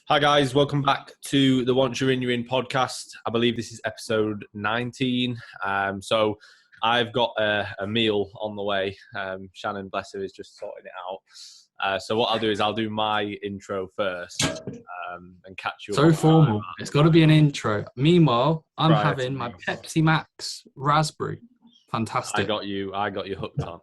Hi guys, welcome back to the Once You're In podcast. I believe this is episode 19. So I've got a meal on the way. Shannon, bless her, is just sorting it out. So what I'll do is I'll do my intro first and catch you up. So formal. It's got to be an intro. Meanwhile, I'm having my me. Pepsi Max raspberry. Fantastic. I got you hooked on.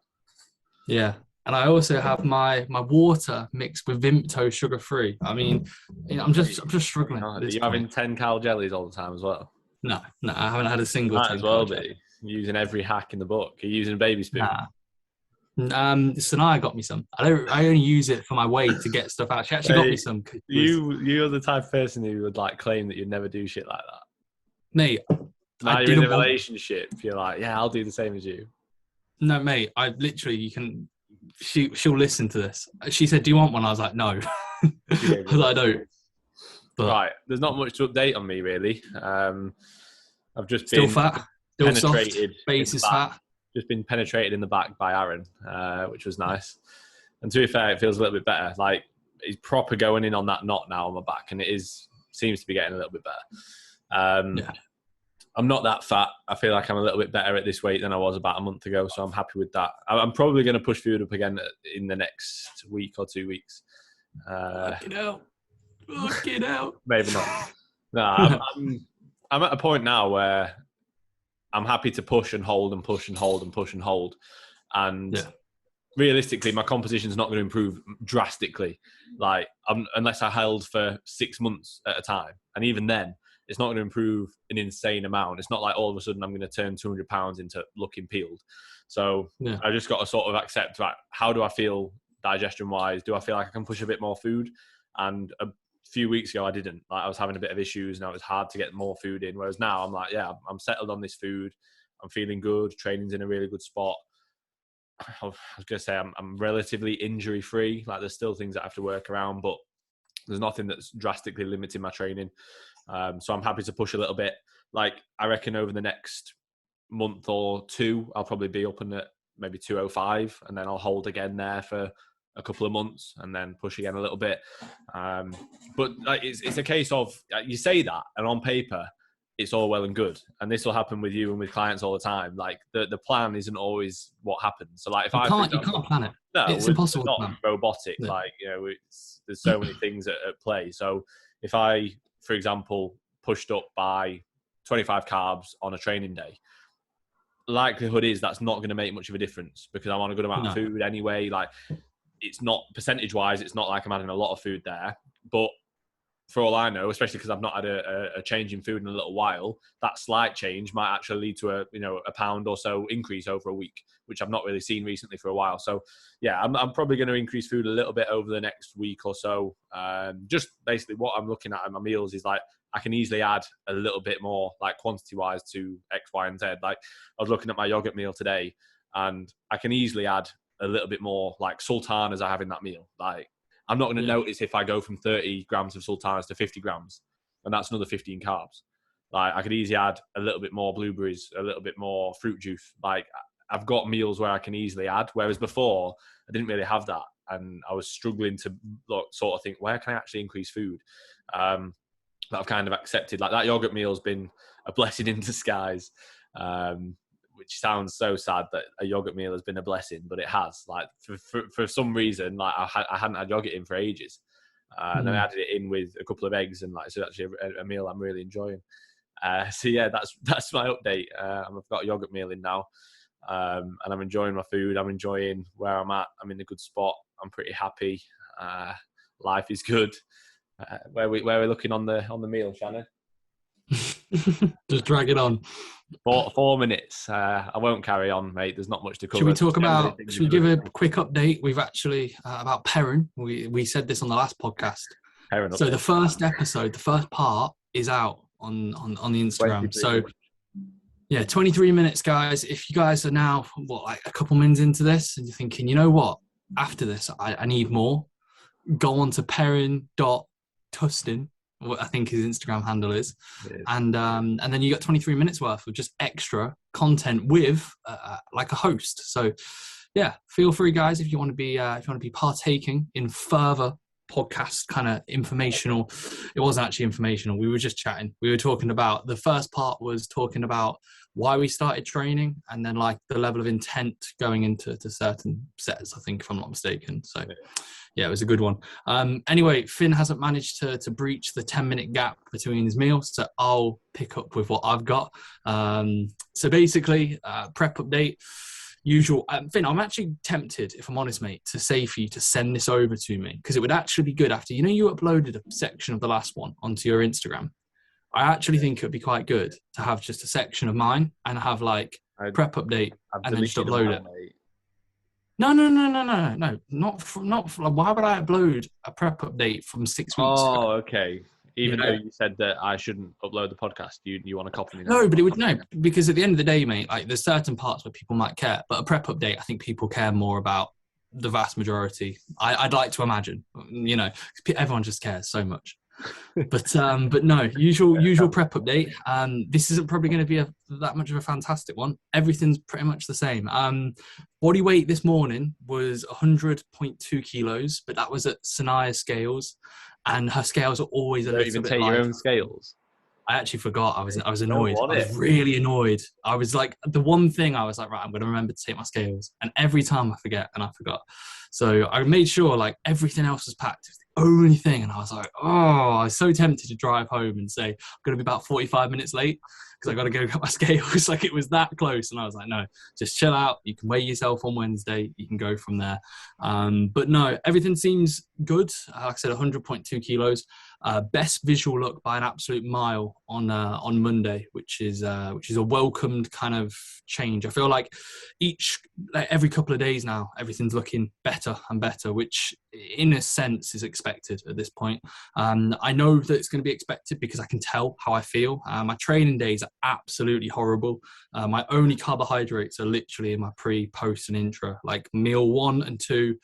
Yeah. And I also have my water mixed with Vimto sugar-free. I mean, I'm just struggling. Are you having 10 cal jellies all the time as well? No, I haven't had a single. Might as well be. You're using every hack in the book. You're using a baby spoon. Nah. Sanaya got me some. I only use it for my way to get stuff out. She actually got me some. You're the type of person who would like claim that you'd never do shit like that. Mate, now you're in a relationship. You're like, yeah, I'll do the same as you. No, mate. I literally, you can. She'll listen to this. She said, "Do you want one?" I was like, "No." I was like, "I don't." But right, there's not much to update on me really. I've just still been fat, still penetrated. Soft, base is fat. Just been penetrated in the back by Aaron, which was nice. And to be fair, it feels a little bit better. Like he's proper going in on that knot now on my back, and seems to be getting a little bit better. Yeah. I'm not that fat. I feel like I'm a little bit better at this weight than I was about a month ago, so I'm happy with that. I'm probably going to push food up again in the next week or 2 weeks. Look it out. Maybe not. No, I'm at a point now where I'm happy to push and hold and push and hold and push and hold. And realistically, my composition's not going to improve drastically. Like unless I held for 6 months at a time. And even then, it's not going to improve an insane amount. It's not like all of a sudden I'm going to turn 200 pounds into looking peeled. So I just got to sort of accept, right, how do I feel digestion wise? Do I feel like I can push a bit more food? And a few weeks ago, I didn't. Like I was having a bit of issues and it was hard to get more food in. Whereas now I'm like, yeah, I'm settled on this food. I'm feeling good. Training's in a really good spot. I was going to say I'm relatively injury free. Like there's still things that I have to work around, but there's nothing that's drastically limiting my training. So I'm happy to push a little bit. Like I reckon over the next month or two, I'll probably be up in at maybe 205, and then I'll hold again there for a couple of months, and then push again a little bit. But it's a case of you say that, and on paper, it's all well and good. And this will happen with you and with clients all the time. Like the plan isn't always what happens. So like if you can't plan it. No, it's impossible. It's not robotic. Yeah. Like there's so many things at play. So if I, for example, pushed up by 25 carbs on a training day, likelihood is that's not going to make much of a difference because I'm on a good amount of food anyway. Like it's not percentage wise, it's not like I'm adding a lot of food there, but for all I know, especially because I've not had a change in food in a little while, that slight change might actually lead to a pound or so increase over a week, which I've not really seen recently for a while. So yeah, I'm probably going to increase food a little bit over the next week or so. Just basically what I'm looking at in my meals is like, I can easily add a little bit more like quantity wise to X, Y, and Z. Like I was looking at my yogurt meal today and I can easily add a little bit more like sultanas I have in that meal. Like I'm not going to notice if I go from 30 grams of sultanas to 50 grams, and that's another 15 carbs. Like I could easily add a little bit more blueberries, a little bit more fruit juice. Like I've got meals where I can easily add, whereas before I didn't really have that, and I was struggling to sort of think, where can I actually increase food? That I've kind of accepted. Like that yogurt meal has been a blessing in disguise. Which sounds so sad that a yogurt meal has been a blessing, but it has. Like for some reason, like I hadn't had yogurt in for ages, and then I added it in with a couple of eggs, and like so actually a meal I'm really enjoying. So yeah, that's my update. I've got a yogurt meal in now, and I'm enjoying my food. I'm enjoying where I'm at. I'm in a good spot. I'm pretty happy. Life is good. Where we're looking on the meal, Shannon? Just drag it on. 4 minutes. I won't carry on, mate. There's not much to cover. Should we give a quick update? We've actually about Pearson. We said this on the last podcast. So the first episode, the first part is out on the Instagram. So yeah, 23 minutes, guys. If you guys are now like a couple minutes into this and you're thinking, you know what, after this I need more, go on to Pearson.Tustin, what I think his Instagram handle is, and then you got 23 minutes worth of just extra content with like a host. So yeah, feel free, guys, if you want to be partaking in further podcast kind of informational. It wasn't actually informational. We were just chatting. We were talking about, the first part was talking about why we started training, and then like the level of intent going into certain sets, I think, if I'm not mistaken. So yeah, it was a good one. Anyway, Finn hasn't managed to breach the 10-minute gap between his meals, so I'll pick up with what I've got. So basically, prep update. Usual. Finn, I'm actually tempted, if I'm honest, mate, to say for you to send this over to me, because it would actually be good after, you uploaded a section of the last one onto your Instagram. I actually think it would be quite good to have just a section of mine and have like prep update and then just upload it. No. Not. Why would I upload a prep update from 6 weeks ago? Oh, okay. Even though you said that I shouldn't upload the podcast, you want to copy me now? No, but it would because at the end of the day, mate, like there's certain parts where people might care, but a prep update, I think people care more about the vast majority. I'd like to imagine, everyone just cares so much. But no, usual prep update. This isn't probably going to be that much of a fantastic one. Everything's pretty much the same. Body weight this morning was 100.2 kilos, but that was at Sanaya's scales, and her scales are always a little bit. You even take your own scales? I actually forgot. I was annoyed. I was really annoyed. I was like, the one thing I was like, right, I'm going to remember to take my scales, and every time I forget, and I forgot. So I made sure like everything else was packed. It was the only thing, and I was like, I was so tempted to drive home and say I'm going to be about 45 minutes late because I got to go get my scales. Like it was that close, and I was like, no, just chill out. You can weigh yourself on Wednesday. You can go from there. But no, everything seems good. Like I said, 100.2 kilos. Best visual look by an absolute mile on Monday, which is a welcomed kind of change. I feel like every couple of days now, everything's looking better and better, which in a sense is expected at this point. I know that it's going to be expected because I can tell how I feel. My training days are absolutely horrible. My only carbohydrates are literally in my pre, post, and intra. Like meal 1 and 2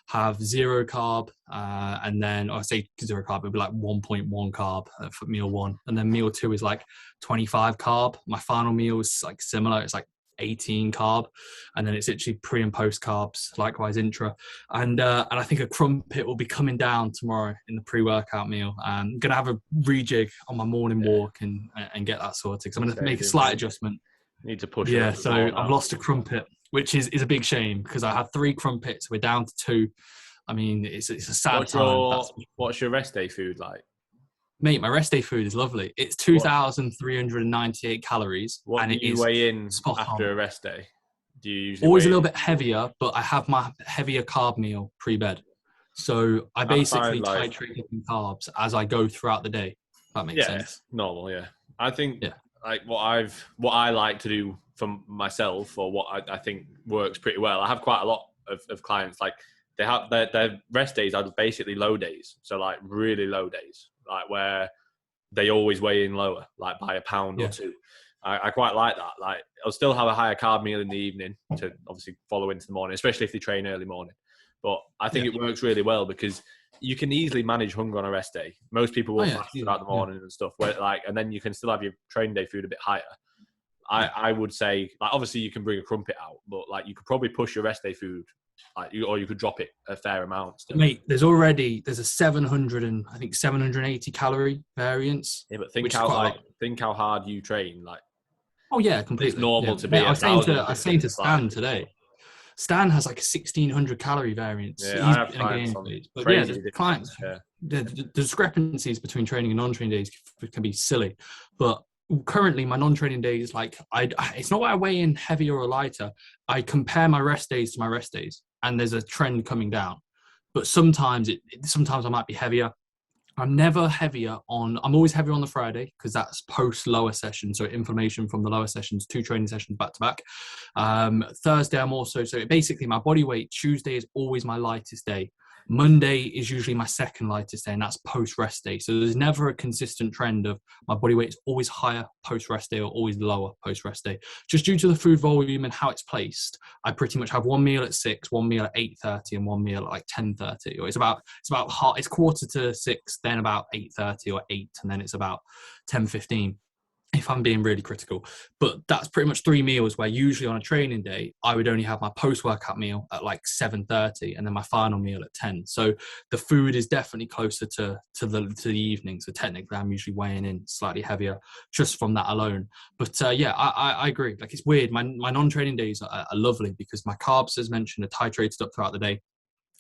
have 0 carb, and then I say 0 carb, it'd be like 1.1 carb for meal 1, and then meal 2 is like 25 carb. My final meal is like similar. It's like 18 carb, and then it's literally pre and post carbs, likewise intra, and I think a crumpet will be coming down tomorrow in the pre-workout meal. I'm gonna have a rejig on my morning walk and get that sorted, because I'm gonna make a slight adjustment. Need to push so I've lost a crumpet, which is a big shame, because I had 3 crumpets, we're down to 2. I mean, it's a sad time. What's your rest day food like? Mate, my rest day food is lovely. It's 2,398 calories. What do you weigh in after a rest day? Do you usually always a little bit heavier, but I have my heavier carb meal pre-bed. So I basically titrate in carbs as I go throughout the day. That makes sense. Normal, yeah. I think like what I like to do for myself, or what I think works pretty well. I have quite a lot of clients, like they have their rest days are basically low days. So like really low days, like where they always weigh in lower, like by a pound or 2. I quite like that. Like I'll still have a higher carb meal in the evening to obviously follow into the morning, especially if they train early morning. But I think it works really well because you can easily manage hunger on a rest day. Most people will fast throughout the morning and stuff, and then you can still have your training day food a bit higher. I would say, like, obviously you can bring a crumpet out, but like you could probably push your rest day food, or you could drop it a fair amount still. Mate, there's a 780 calorie variance. Yeah, but think how hard you train. Like, oh yeah, completely. It's normal to be. I was saying to Stan today. Stan has like a 1,600 calorie variance. Yeah, I have clients on but yeah, the clients. Yeah. The discrepancies between training and non-training days can be silly, but currently my non-training days, like it's not why I weigh in heavier or lighter. I compare my rest days to my rest days, and there's a trend coming down. But sometimes I might be heavier. I'm never heavier I'm always heavier on the Friday, because that's post lower session. So inflammation from the lower sessions, 2 training sessions back to back. Thursday, I'm also, so basically my body weight, Tuesday is always my lightest day. Monday is usually my second lightest day, and that's post rest day. So there's never a consistent trend of my body weight is always higher post rest day or always lower post rest day. Just due to the food volume and how it's placed, I pretty much have one meal at 6, one meal at 8:30, and one meal at like 10:30. Or it's quarter to 6, then about 8:30 or 8, and then it's about 10:15. if I'm being really critical. But that's pretty much 3 meals, where usually on a training day, I would only have my post-workout meal at like 7:30 and then my final meal at 10. So the food is definitely closer to the evening. So technically I'm usually weighing in slightly heavier just from that alone. But yeah, I agree. Like, it's weird. My non-training days are lovely because my carbs, as mentioned, are titrated up throughout the day.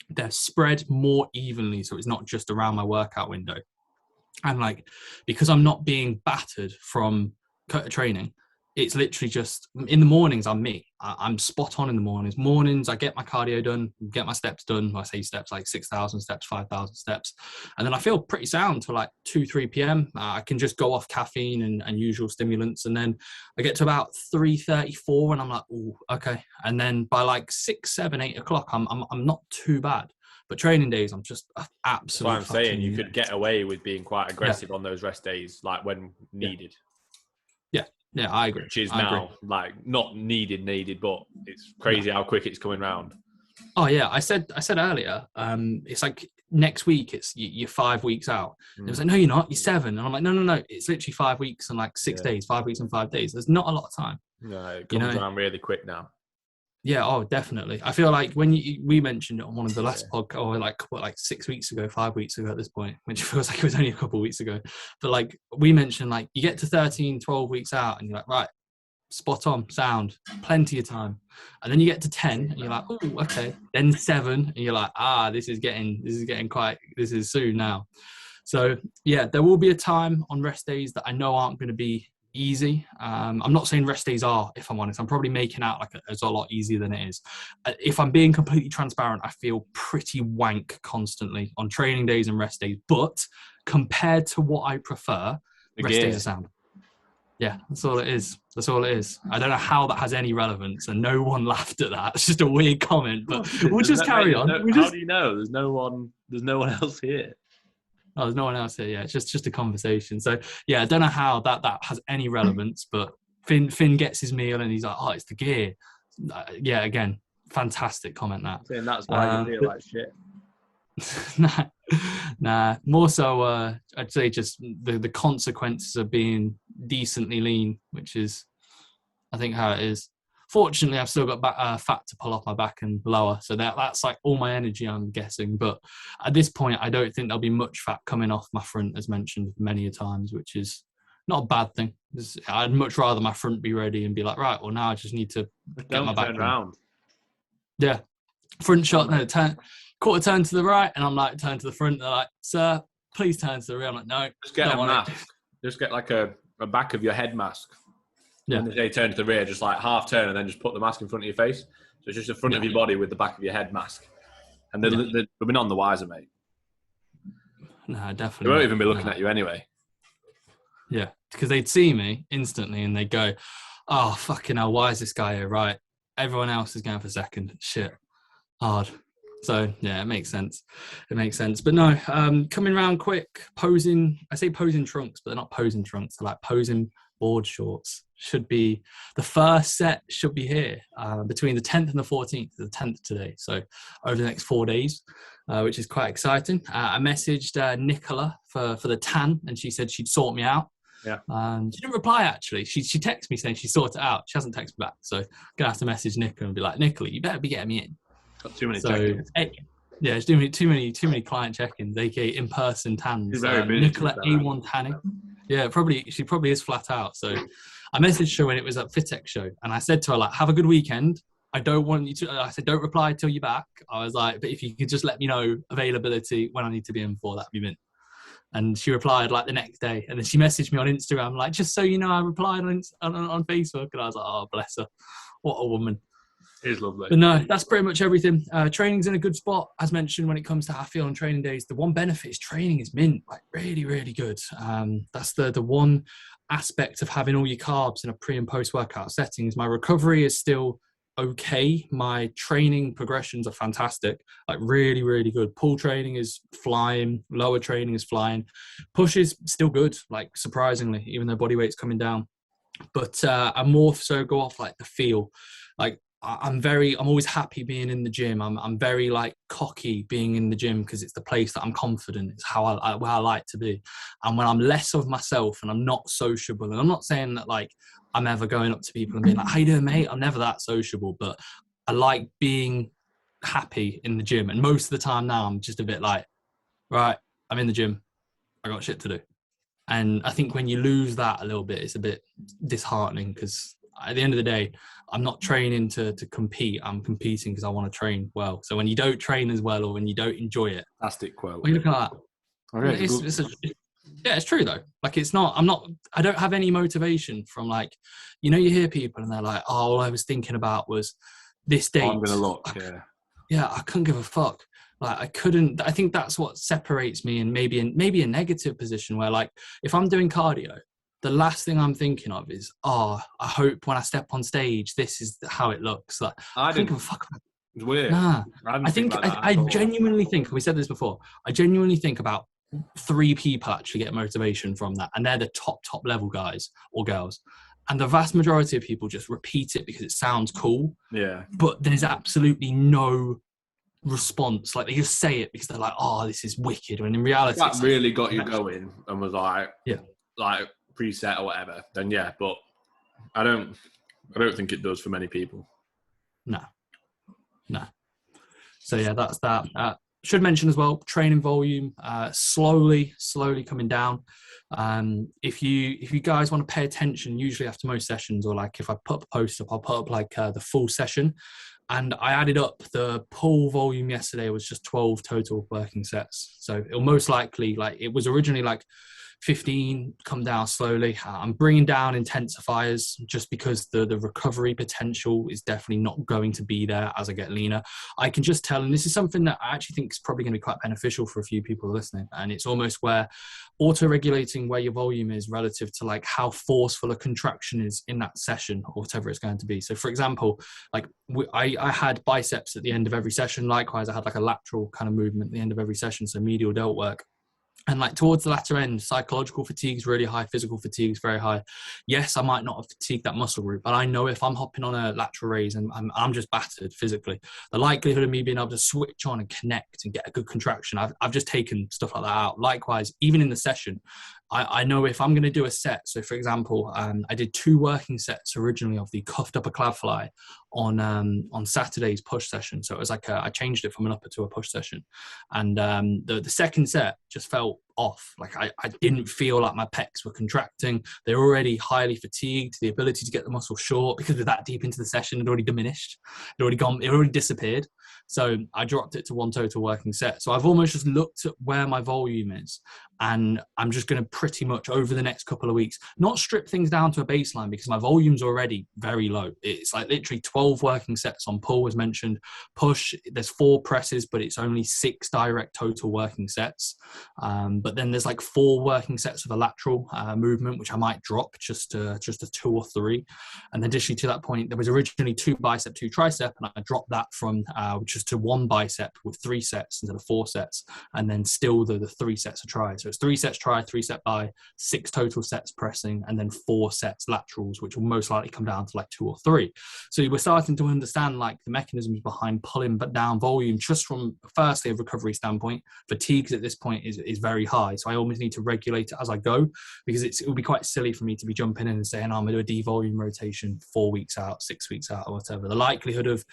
They're spread more evenly, so it's not just around my workout window. And like, because I'm not being battered from training, it's literally just in the mornings, I'm spot on in the mornings. I get my cardio done, get my steps done. I say steps, like 6,000 steps, 5,000 steps. And then I feel pretty sound till like 2-3 p.m. I can just go off caffeine and usual stimulants. And then I get to about 3:34 and I'm like, oh, okay. And then by like 6, 7, 8 o'clock, I'm not too bad. But training days, I'm just absolutely. That's what I'm saying. You could get away with being quite aggressive on those rest days, like when needed. Yeah, I agree. Which is now like not needed, but it's crazy how quick it's coming round. Oh yeah, I said earlier, it's like next week you're 5 weeks out. And it was like, no, you're not. You're 7. And I'm like, no. It's literally 5 weeks and like 6 days. 5 weeks and 5 days. There's not a lot of time. No, it comes around really quick now. Yeah, oh, definitely. I feel like when we mentioned it on one of the last podcasts, or like 6 weeks ago, 5 weeks ago at this point, which feels like it was only a couple of weeks ago. But like we mentioned, like you get to 13, 12 weeks out and you're like, right, spot on, sound, plenty of time. And then you get to 10 and you're like, oh, okay. Then 7 and you're like, this is soon now. So yeah, there will be a time on rest days that I know aren't going to be easy. I'm not saying rest days are, if I'm honest. I'm probably making out like it's a lot easier than it is. If I'm being completely transparent, I feel pretty wank constantly on training days and rest days. But compared to what I prefer, rest days are sound. Yeah, that's all it is. I don't know how that has any relevance, and no one laughed at that. It's just a weird comment, but we'll just carry on. How do you know? There's no one else here. Oh, there's no one else here. Yeah, it's just a conversation. So yeah, I don't know how that has any relevance, but Finn gets his meal and he's like, oh, it's the gear. Yeah, again, fantastic comment that. And that's why you feel like shit. Nah. More so, I'd say just the consequences of being decently lean, which is, I think, how it is. Fortunately, I've still got fat to pull off my back and lower, so that's like all my energy, I'm guessing. But at this point, I don't think there'll be much fat coming off my front, as mentioned many a times, which is not a bad thing. I'd much rather my front be ready and be like, right, well, now I just need to get my back turn around. Yeah, front shot, quarter turn to the right, and I'm like, turn to the front. They're like, sir, please turn to the rear. I'm like, no. Just get a mask. Just get like a back of your head mask. Yeah. When they turn to the rear, just like half turn and then just put the mask in front of your face. So it's just the front of your body with the back of your head mask. And they'll be none the wiser, mate. No, definitely. They won't even be looking at you anyway. Yeah, because they'd see me instantly and they'd go, oh, fucking hell, why is this guy here? Right. Everyone else is going for second. Shit. Hard. So, yeah, it makes sense. But no, coming around quick, posing trunks, but they're not posing trunks. They're like posing board shorts. The first set should be here between the 10th and the 14th, the 10th today. So over the next 4 days, which is quite exciting. I messaged Nicola for the tan and she said she'd sort me out. Yeah. She didn't reply actually. She texted me saying she sorted it out. She hasn't texted me back. So I'm going to have to message Nicola and be like, Nicola, you better be getting me in. Got too many check-ins. Yeah, it's doing too many client check-ins, aka in-person tans. Nicola A1 tanning. Yeah, she probably is flat out. So I messaged her when it was at FitX show, and I said to her, like, have a good weekend. I said, don't reply till you're back. I was like, but if you could just let me know availability when I need to be in for, that'd be mint. And she replied like the next day, and then she messaged me on Instagram, like, just so you know, I replied on Facebook, and I was like, oh, bless her, what a woman. It is lovely. But no, that's pretty much everything. Training's in a good spot, as mentioned, when it comes to how I feel on training days. The one benefit is training is mint, like really, really good. That's the one aspect of having all your carbs in a pre and post workout settings. My recovery is still okay. My training progressions are fantastic, like really, really good. Pull training is flying, lower training is flying. Push is still good, like surprisingly, even though body weight's coming down. But I more so go off like the feel. Like, I'm always happy being in the gym. I'm very like cocky being in the gym because it's the place that I'm confident. It's where I like to be. And when I'm less of myself and I'm not sociable, and I'm not saying that like I'm ever going up to people and being like, "How you doing, mate?" I'm never that sociable, but I like being happy in the gym. And most of the time now I'm just a bit like, right, I'm in the gym. I got shit to do. And I think when you lose that a little bit, it's a bit disheartening because at the end of the day, I'm not training to compete. I'm competing because I want to train well. So when you don't train as well or when you don't enjoy it. Fantastic quote. When you look at that. It's true though. Like I don't have any motivation from like, you know, you hear people and they're like, oh, all I was thinking about was this date. I'm going to look, yeah. I couldn't give a fuck. Like I think that's what separates me and maybe a negative position where like, if I'm doing cardio, the last thing I'm thinking of is, I hope when I step on stage, this is how it looks. Like I don't give a fuck about it. It's weird. Nah. I genuinely think, we said this before, I genuinely think about 3 people actually get motivation from that. And they're the top level guys or girls. And the vast majority of people just repeat it because it sounds cool. Yeah. But there's absolutely no response. Like they just say it because they're like, oh, this is wicked. When in reality, that really got you going and was like, yeah, like preset or whatever, then yeah, but I don't think it does for many people. No. So yeah, that's that. Should mention as well, training volume slowly coming down. If you guys want to pay attention, usually after most sessions, or like if I put a post up, I'll put up like the full session. And I added up the pull volume yesterday was just 12 total working sets. So it'll most likely, like it was originally like 15, come down slowly. I'm bringing down intensifiers just because the recovery potential is definitely not going to be there as I get leaner. I can just tell, and this is something that I actually think is probably going to be quite beneficial for a few people listening. And it's almost where auto-regulating where your volume is relative to like how forceful a contraction is in that session or whatever it's going to be. So for example, like I had biceps at the end of every session. Likewise, I had like a lateral kind of movement at the end of every session. So medial delt work. And like towards the latter end, psychological fatigue is really high, physical fatigue is very high. Yes, I might not have fatigued that muscle group, but I know if I'm hopping on a lateral raise and I'm just battered physically, the likelihood of me being able to switch on and connect and get a good contraction, I've just taken stuff like that out. Likewise, even in the session, I know if I'm going to do a set. So for example, I did 2 working sets originally of the cuffed upper clav fly on Saturday's push session. So it was like I changed it from an upper to a push session. And the second set just felt off. Like I didn't feel like my pecs were contracting. They're already highly fatigued. The ability to get the muscle short, because we're that deep into the session, had already diminished. It already disappeared. So I dropped it to 1 total working set. So I've almost just looked at where my volume is, and I'm just going to pretty much over the next couple of weeks, not strip things down to a baseline because my volume's already very low. It's like literally 12 working sets on pull was mentioned. Push, there's 4 presses, but it's only 6 direct total working sets. But then there's like 4 working sets of a lateral movement, which I might drop just a 2 or 3. And additionally to that point, there was originally 2 bicep, 2 tricep, and I dropped that from just to 1 bicep with 3 sets instead of 4 sets, and then still the 3 sets of try. So it's 3 sets try, 3 set by, 6 total sets pressing, and then 4 sets laterals, which will most likely come down to like 2 or 3. So we're starting to understand like the mechanisms behind pulling down volume, just from firstly a recovery standpoint. Fatigue at this point is very high, so I almost need to regulate it as I go, because it would be quite silly for me to be jumping in and saying, I'm going to do a devolume rotation 4 weeks out, 6 weeks out, or whatever. The likelihood of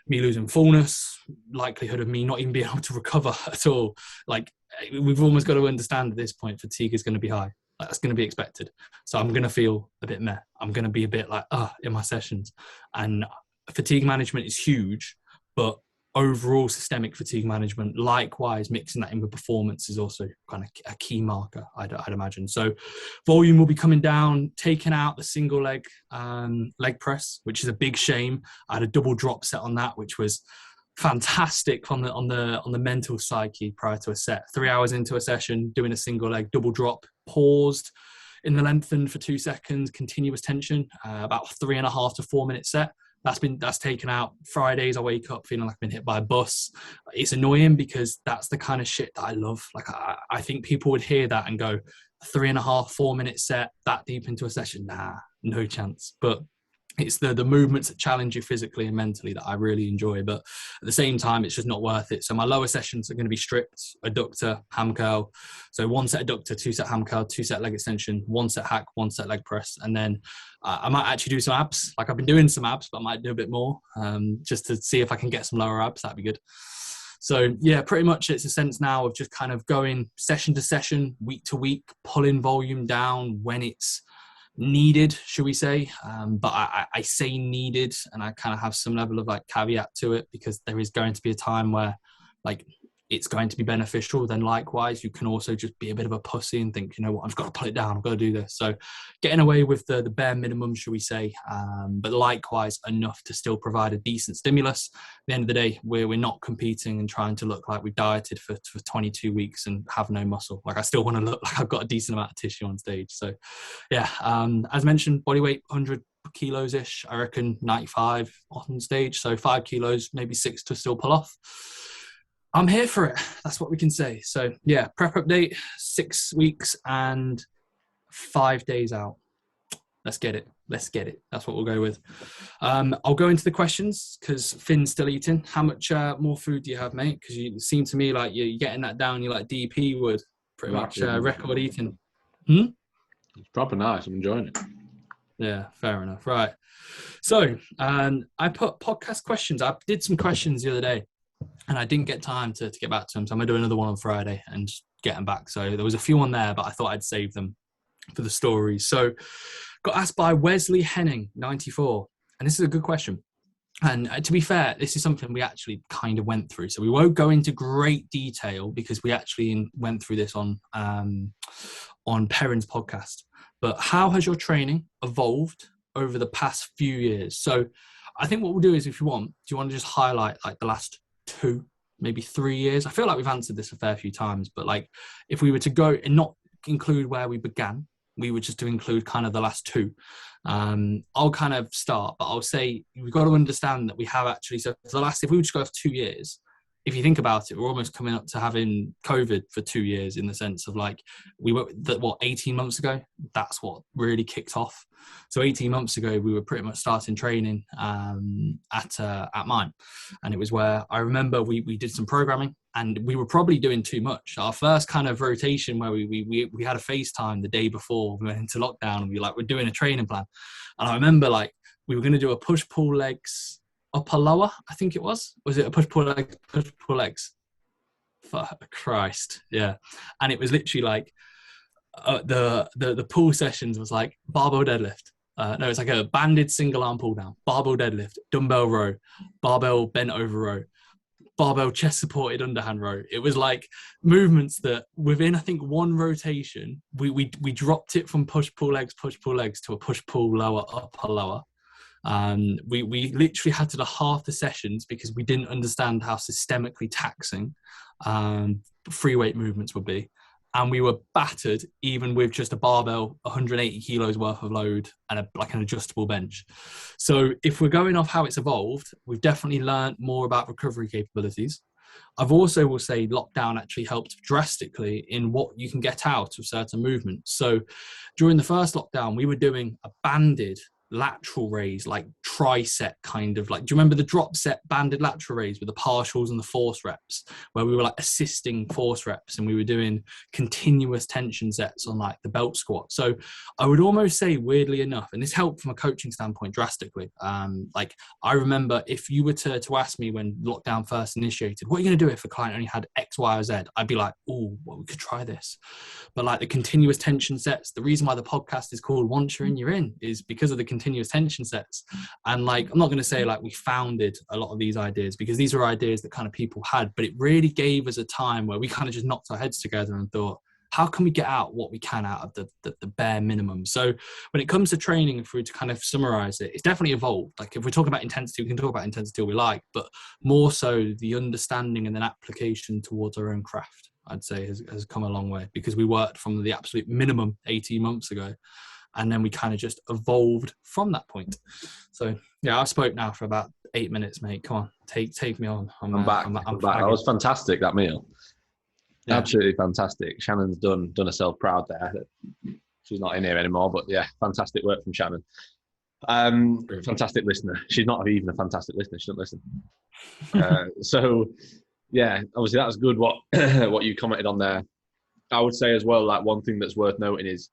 me losing fullness, likelihood of me not even being able to recover at all, like we've almost got to understand at this point, fatigue is going to be high. Like, that's going to be expected. So I'm going to feel a bit meh. I'm going to be a bit like, in my sessions. And fatigue management is huge, but overall systemic fatigue management, likewise, mixing that in with performance is also kind of a key marker, I'd imagine. So volume will be coming down, taking out the single leg press, which is a big shame. I had a double drop set on that, which was fantastic on the mental psyche prior to a set. 3 hours into a session, doing a single leg double drop, paused in the lengthen for 2 seconds, continuous tension, about 3.5 to 4 minute set. That's taken out. Fridays I wake up feeling like I've been hit by a bus. It's annoying because that's the kind of shit that I love. Like I think people would hear that and go, 3.5, 4 minute set that deep into a session, nah, no chance. But it's the movements that challenge you physically and mentally that I really enjoy. But at the same time, it's just not worth it. So my lower sessions are going to be stripped, adductor, ham curl. So 1 set adductor, 2 set ham curl, 2 set leg extension, 1 set hack, 1 set leg press. And then I might actually do some abs. Like I've been doing some abs, but I might do a bit more just to see if I can get some lower abs. That'd be good. So yeah, pretty much it's a sense now of just kind of going session to session, week to week, pulling volume down when it's needed, should we say. But I say needed, and I kind of have some level of like caveat to it, because there is going to be a time where like it's going to be beneficial. Then likewise, you can also just be a bit of a pussy and think, you know what, I've got to pull it down, I've got to do this. So getting away with the bare minimum, should we say, but likewise enough to still provide a decent stimulus. At the end of the day, we're not competing and trying to look like we've dieted for 22 weeks and have no muscle. Like I still want to look like I've got a decent amount of tissue on stage. So yeah, as mentioned, body weight 100 kilos ish, I reckon 95 on stage, so 5 kilos, maybe 6 to still pull off. I'm here for it. That's what we can say. So yeah, prep update, 6 weeks and 5 days out. Let's get it. That's what we'll go with. I'll go into the questions because Finn's still eating. How much more food do you have, mate? Because you seem to me like you're getting that down. You're like DP would, pretty much record eating. It's proper nice. I'm enjoying it. Yeah, fair enough. Right. So I put podcast questions. I did some questions the other day, and I didn't get time to get back to them. So I'm going to do another one on Friday and get them back. So there was a few on there, but I thought I'd save them for the stories. So got asked by Wesley Henning, 94. And this is a good question. And to be fair, this is something we actually kind of went through. So we won't go into great detail because we actually went through this on Pearson's podcast. But how has your training evolved over the past few years? So I think what we'll do is, if you want, do you want to just highlight like the last 2, maybe 3 years? I feel like we've answered this a fair few times, but like if we were to go and not include where we began, we were just to include kind of the last 2. I'll kind of start, but I'll say we've got to understand that we have actually, so for the last, if we would just go for 2 years, if you think about it, we're almost coming up to having COVID for 2 years, in the sense of like, we were, 18 months ago, that's what really kicked off. So 18 months ago, we were pretty much starting training at mine. And it was where I remember we did some programming, and we were probably doing too much. Our first kind of rotation where we had a FaceTime the day before we went into lockdown, and we're doing a training plan. And I remember like we were going to do a push-pull legs, upper lower, I think it was. Was it a push-pull legs? For Christ, yeah. And it was literally like the pull sessions was like barbell deadlift. No, it's like a banded single arm pull down, barbell deadlift, dumbbell row, barbell bent over row, barbell chest supported underhand row. It was like movements that within, I think, one rotation, we dropped it from push-pull legs to a push-pull lower, upper lower. We literally had to do half the sessions because we didn't understand how systemically taxing free weight movements would be. And we were battered even with just a barbell, 180 kilos worth of load and an adjustable bench. So if we're going off how it's evolved, we've definitely learned more about recovery capabilities. I've also will say lockdown actually helped drastically in what you can get out of certain movements. So during the first lockdown, we were doing a banded lateral raise, like tricep kind of like, do you remember the drop set banded lateral raise with the partials and the force reps, where we were like assisting force reps, and we were doing continuous tension sets on like the belt squat? So I would almost say, weirdly enough, and this helped from a coaching standpoint drastically, like I remember if you were to ask me when lockdown first initiated, what are you going to do if a client only had X, Y, or Z? I'd be like, oh, well, we could try this. But like the continuous tension sets, the reason why the podcast is called Once You're In, You're In is because of the continuous tension sets. And like, I'm not going to say like we founded a lot of these ideas, because these were ideas that kind of people had, but it really gave us a time where we kind of just knocked our heads together and thought, how can we get out what we can out of the bare minimum? So when it comes to training, if we were to kind of summarize it, it's definitely evolved. Like if we're talking about intensity, we can talk about intensity all we like, but more so the understanding and then application towards our own craft, I'd say has come a long way, because we worked from the absolute minimum 18 months ago. And then we kind of just evolved from that point. So yeah, I've spoke now for about 8 minutes, mate. Come on, take me on. I'm back. I'm back. That was fantastic, that meal. Yeah. Absolutely fantastic. Shannon's done herself proud there. She's not in here anymore, but yeah, fantastic work from Shannon. Fantastic listener. She's not even a fantastic listener. She doesn't listen. So, yeah, obviously that's good what what you commented on there. I would say as well, like one thing that's worth noting is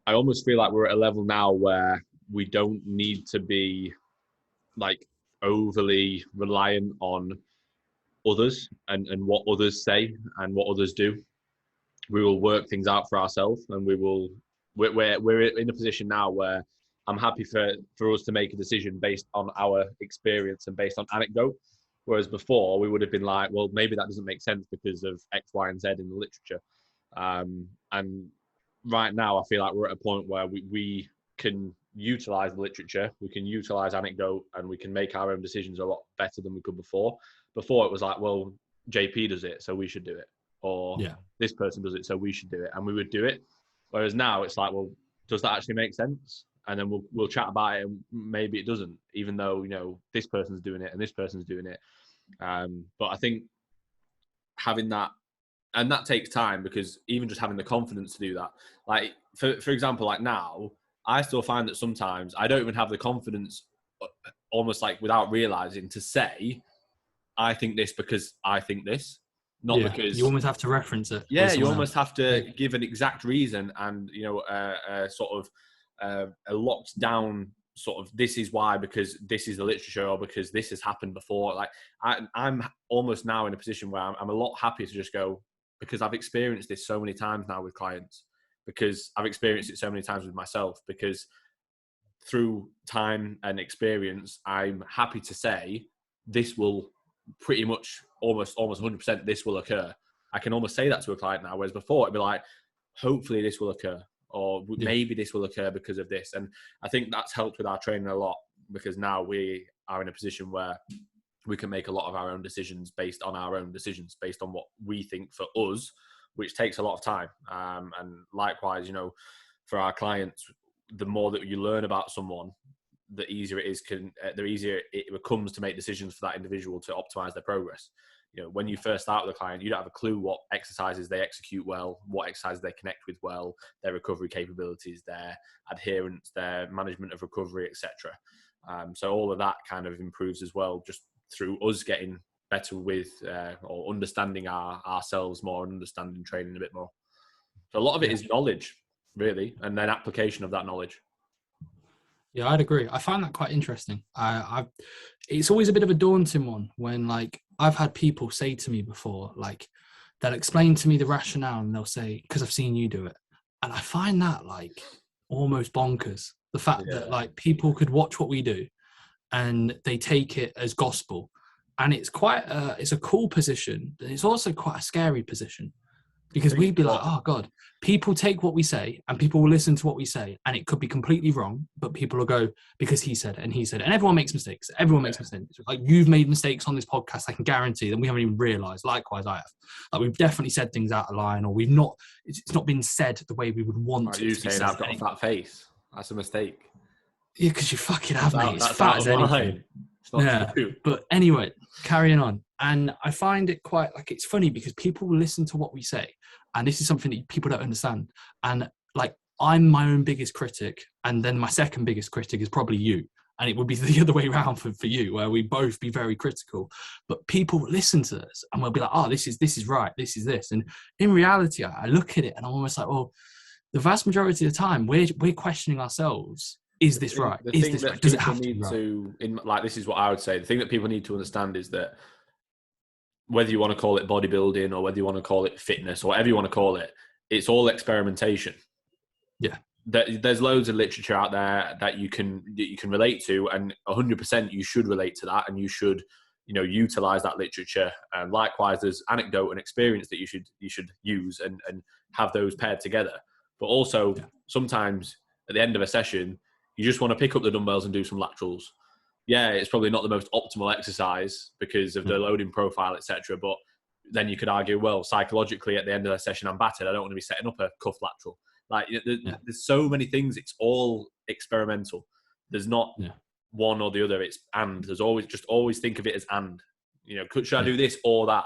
I almost feel like we're at a level now where we don't need to be like overly reliant on others and what others say and what others do. We will work things out for ourselves, and we're in a position now where I'm happy for us to make a decision based on our experience and based on anecdote. Whereas before we would have been like, well, maybe that doesn't make sense because of X, Y, and Z in the literature. And right now I feel like we're at a point where we can utilize the literature, we can utilize anecdote, and we can make our own decisions a lot better than we could before. Before it was like, well, JP does it, so we should do it. Or this person does it, so we should do it. And we would do it. Whereas now it's like, well, does that actually make sense? And then we'll chat about it, and maybe it doesn't, even though, you know, this person's doing it and this person's doing it. But I think having that, and that takes time, because even just having the confidence to do that, like for example, like now, I still find that sometimes I don't even have the confidence, almost like without realizing, to say, I think this because I think this, not because you almost have to reference it. Yeah, you almost have to give an exact reason, and you know, sort of a locked down sort of, this is why, because this is the literature, or because this has happened before. Like I'm almost now in a position where I'm a lot happier to just go, because I've experienced this so many times now with clients, because I've experienced it so many times with myself, because through time and experience, I'm happy to say this will pretty much almost 100% this will occur. I can almost say that to a client now, whereas before it'd be like, hopefully this will occur, or maybe this will occur because of this. And I think that's helped with our training a lot, because now we are in a position where we can make a lot of our own decisions based on our own decisions, based on what we think for us, which takes a lot of time. And likewise, you know, for our clients, the more that you learn about someone, the easier it becomes to make decisions for that individual to optimize their progress. You know, when you first start with a client, you don't have a clue what exercises they execute well, what exercises they connect with well, their recovery capabilities, their adherence, their management of recovery, etc. So all of that kind of improves as well, just through us getting better with or understanding ourselves more, and understanding training a bit more. So a lot of it is knowledge, really, and then application of that knowledge. Yeah, I'd agree. I find that quite interesting. It's always a bit of a daunting one when, like, I've had people say to me before, like, they'll explain to me the rationale and they'll say, because I've seen you do it. And I find that, like, almost bonkers. The fact that, like, people could watch what we do and they take it as gospel. And it's quite it's a cool position. And it's also quite a scary position, because we'd be like, oh God, people take what we say and people will listen to what we say, and it could be completely wrong, but people will go, because he said, and everyone makes mistakes. Everyone makes mistakes. Like, you've made mistakes on this podcast, I can guarantee them. We haven't even realized. Likewise, I have. Like, we've definitely said things out of line, or it's not been said the way we would want it you to be saying said. I've got a fat face. That's a mistake. Yeah, because you fucking have, mate. It's fat as anything. It's not true. But anyway, carrying on. And I find it quite, like, it's funny because people will listen to what we say. And this is something that people don't understand. And, like, I'm my own biggest critic. And then my second biggest critic is probably you. And it would be the other way around for you, where we both be very critical. But people listen to us and we'll be like, oh, this is right. This is this. And in reality, I look at it and I'm almost like, well, the vast majority of the time we're questioning ourselves. Is this right? Is this right? Does it have to be right? Like, this is what I would say. The thing that people need to understand is that whether you want to call it bodybuilding or whether you want to call it fitness or whatever you want to call it, it's all experimentation. Yeah. There's loads of literature out there that you can relate to, and 100% you should relate to that, and you should, you know, utilize that literature. And likewise, there's anecdote and experience that you should use and have those paired together. But also sometimes at the end of a session, you just want to pick up the dumbbells and do some laterals. Yeah, it's probably not the most optimal exercise because of the loading profile, etc. But then you could argue, well, psychologically at the end of the session, I'm battered. I don't want to be setting up a cuff lateral. Like, there's so many things. It's all experimental. There's not one or the other. It's and. There's always think of it as and. You know, should I do this or that?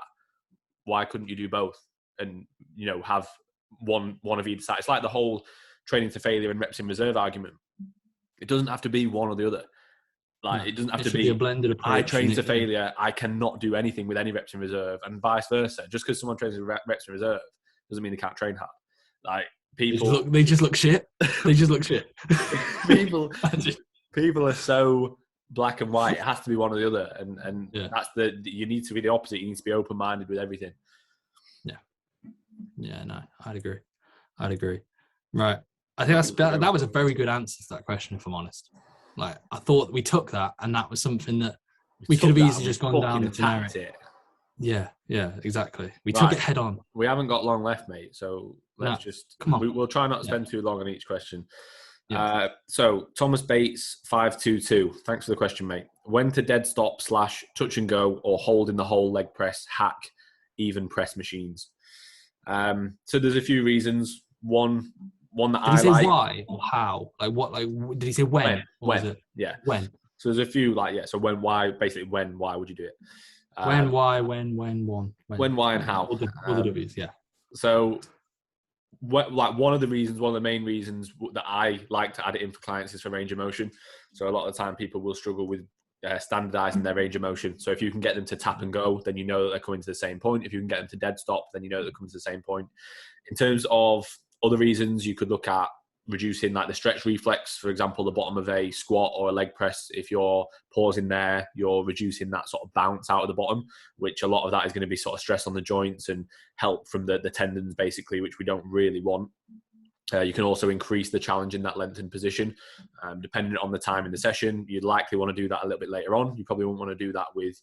Why couldn't you do both? And, you know, have one of each side. It's like the whole training to failure and reps in reserve argument. It doesn't have to be one or the other. Like, it doesn't have to be a blended approach. I train to failure. I cannot do anything with any reps in reserve, and vice versa. Just because someone trains with reps in reserve doesn't mean they can't train hard. Like, people, they just look shit. They just look shit. people are so black and white. It has to be one or the other, and that's you need to be the opposite. You need to be open minded with everything. Yeah, no, I'd agree. Right, I think that was a very good answer to that question, if I'm honest. Like, I thought we took that, and that was something that we could have easily just gone down the generic. Yeah, exactly. We took it head on. We haven't got long left, mate. So let's come on. We'll try not to spend too long on each question. Yeah. So Thomas Bates 522. Thanks for the question, mate. When to dead stop / touch and go or hold in the whole leg press, hack, even press machines? So there's a few reasons. One that I like. Did he say why or how? Like what? Like did he say when? When? Yeah. When? So there's a few so when, why? Basically, why would you do it? When, why, when, why, and how? All the W's, yeah. So, one of the main reasons that I like to add it in for clients is for range of motion. So a lot of the time, people will struggle with standardizing their range of motion. So if you can get them to tap and go, then you know that they're coming to the same point. If you can get them to dead stop, then you know that they're coming to the same point. In terms of other reasons, you could look at reducing like the stretch reflex, for example, the bottom of a squat or a leg press. If you're pausing there, you're reducing that sort of bounce out of the bottom, which a lot of that is going to be sort of stress on the joints and help from the tendons, basically, which we don't really want. You can also increase the challenge in that lengthened position. Depending on the time in the session, you'd likely want to do that a little bit later on. You probably wouldn't want to do that with,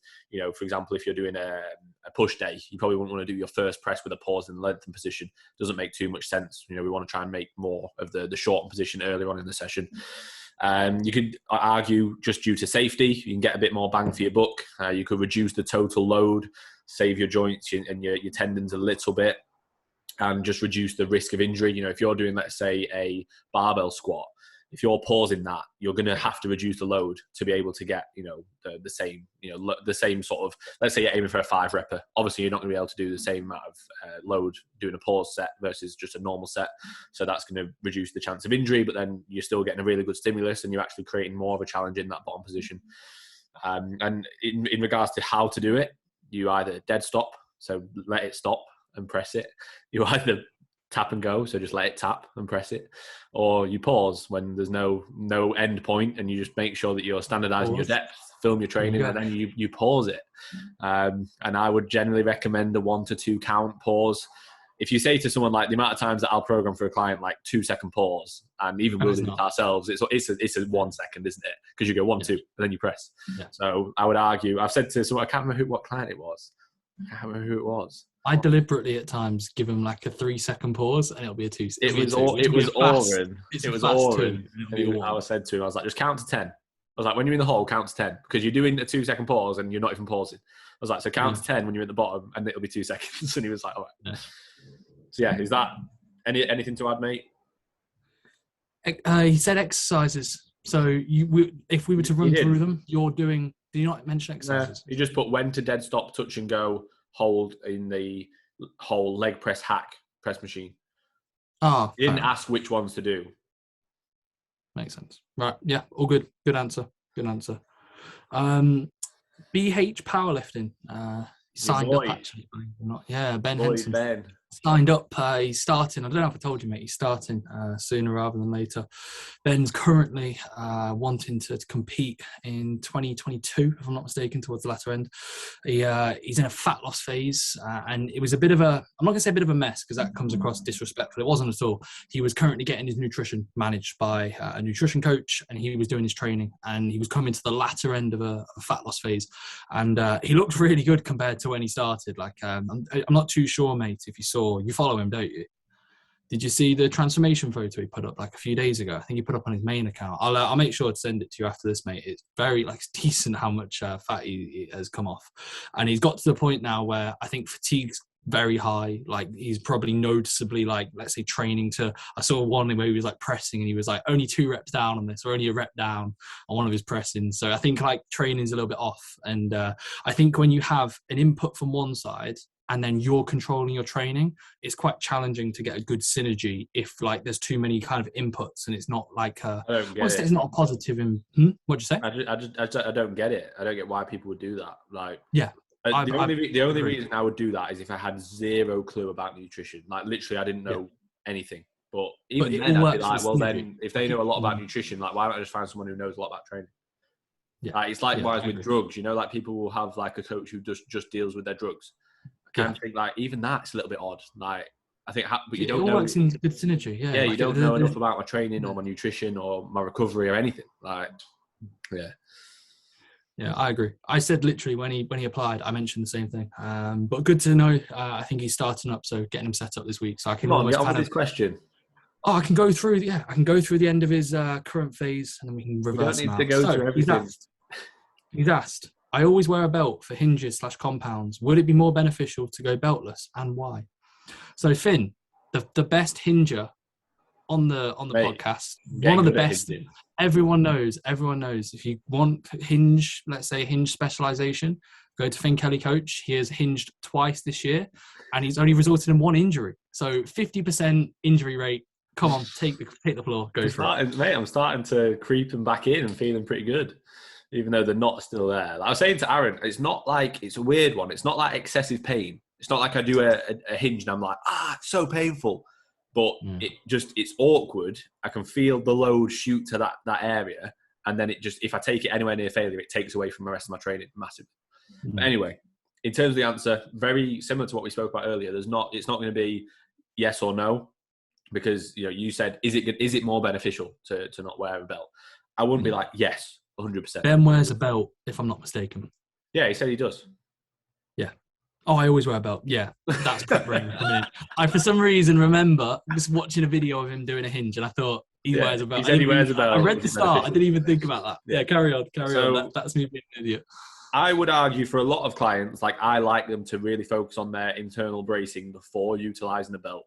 for example, if you're doing a push day, you probably wouldn't want to do your first press with a pause in the lengthened position. Doesn't make too much sense. We want to try and make more of the shortened position earlier on in the session. You could argue just due to safety, you can get a bit more bang for your buck. You could reduce the total load, save your joints and your tendons a little bit, and just reduce the risk of injury. If you're doing, let's say, a barbell squat, if you're pausing that, you're going to have to reduce the load to be able to get, the same sort of, let's say you're aiming for a 5 repper. Obviously, you're not going to be able to do the same amount of load doing a pause set versus just a normal set. So that's going to reduce the chance of injury, but then you're still getting a really good stimulus and you're actually creating more of a challenge in that bottom position. And in regards to how to do it, you either dead stop, so let it stop and press it. You either tap and go, so just let it tap and press it, or you pause when there's no end point, and you just make sure that you're standardizing your depth, film your training, and then you pause it. And I would generally recommend a 1 to 2 count pause. If you say to someone, like, the amount of times that I'll program for a client like 2 second pause, and even we'll do it ourselves, it's a 1 second, isn't it? Because you go 1, 2, and then you press. So I would argue, I've said to someone, I can't remember what client it was. I deliberately at times give him like a 3 second pause, and it'll be a 2. It was Oren. I said to him, I was like, just count to 10. I was like, when you're in the hole, count to 10, because you're doing a 2 second pause and you're not even pausing. I was like, so count to 10 when you're at the bottom, and it'll be 2 seconds. And he was like, all right. So is that anything to add, mate? He said exercises. So if we were to run through them, you're doing. Did you not mention exercises? You just put when to dead stop, touch and go, hold in the whole leg press, hack press machine. You didn't ask which ones to do. Makes sense. Right. Yeah. All good. Good answer. BH powerlifting. Signed up, actually. Ben Henson. Ben. Signed up. He's starting. I don't know if I told you, mate. He's starting sooner rather than later. Ben's currently wanting to compete in 2022, if I'm not mistaken, towards the latter end. He's in a fat loss phase, and it was a bit of a, I'm not going to say a bit of a mess, because that comes across disrespectful. It wasn't at all. He was currently getting his nutrition managed by a nutrition coach, and he was doing his training, and he was coming to the latter end of a fat loss phase. And he looked really good compared to when he started. Like, I'm not too sure, mate, if you follow him, don't you? Did you see the transformation photo he put up like a few days ago? I think he put up on his main account. I'll make sure to send it to you after this, mate. It's very decent how much fat he has come off, and he's got to the point now where I think fatigue's very high. Like, he's probably noticeably, like, let's say training to, I saw one where he was like pressing and he was like only 2 reps down on this, or only a rep down on one of his pressing. So I think like training's a little bit off, and I think when you have an input from one side and then you're controlling your training, it's quite challenging to get a good synergy if like there's too many kind of inputs and it's not like it's not a positive. What'd you say? I don't get it. I don't get why people would do that. Like, yeah. The only reason I would do that is if I had zero clue about nutrition. Like literally, I didn't know anything. But even then, I'd be like, well, then if they know a lot about nutrition, like why don't I just find someone who knows a lot about training? Yeah. Like, it's like wise with drugs. You know, like people will have like a coach who just deals with their drugs. I kind of think like even that's a little bit odd. Like I think, but you don't know. It works in good synergy. Yeah. Yeah, you don't know enough about my training or my nutrition or my recovery or anything. Like, yeah. Yeah, I agree. I said literally when he applied, I mentioned the same thing. But good to know. I think he's starting up, so getting him set up this week, so I can get on with this question. Oh, I can go through. Yeah, I can go through the end of his current phase, and then we can reverse. You don't need to go through everything. He's asked. I always wear a belt for hinges/compounds. Would it be more beneficial to go beltless, and why? So Finn, the best hinger on the podcast, one of the best. Everyone knows. If you want hinge, let's say hinge specialization, go to Finn Kelly Coach. He has hinged twice this year, and he's only resulted in one injury. So 50% injury rate. Come on, take the floor. Go for it. Mate, I'm starting to creep him back in and feeling pretty good, even though they're not still there. Like I was saying to Aaron, it's not like, it's a weird one. It's not like excessive pain. It's not like I do a hinge and I'm like, it's so painful. But it's awkward. I can feel the load shoot to that area. And then if I take it anywhere near failure, it takes away from the rest of my training massively. But anyway, in terms of the answer, very similar to what we spoke about earlier. It's not going to be yes or no, because you said, is it more beneficial to not wear a belt? I wouldn't be like, yes, 100%. Ben wears a belt, if I'm not mistaken. Yeah, he said he does. Yeah. Oh, I always wear a belt. Yeah, that's prep brain for me. I, for some reason, remember just watching a video of him doing a hinge, and I thought he wears a belt. He said he wears a belt. I read the start. I didn't even think about that. Yeah, carry on. That's me being an idiot. I would argue for a lot of clients, like I like them to really focus on their internal bracing before utilizing the belt.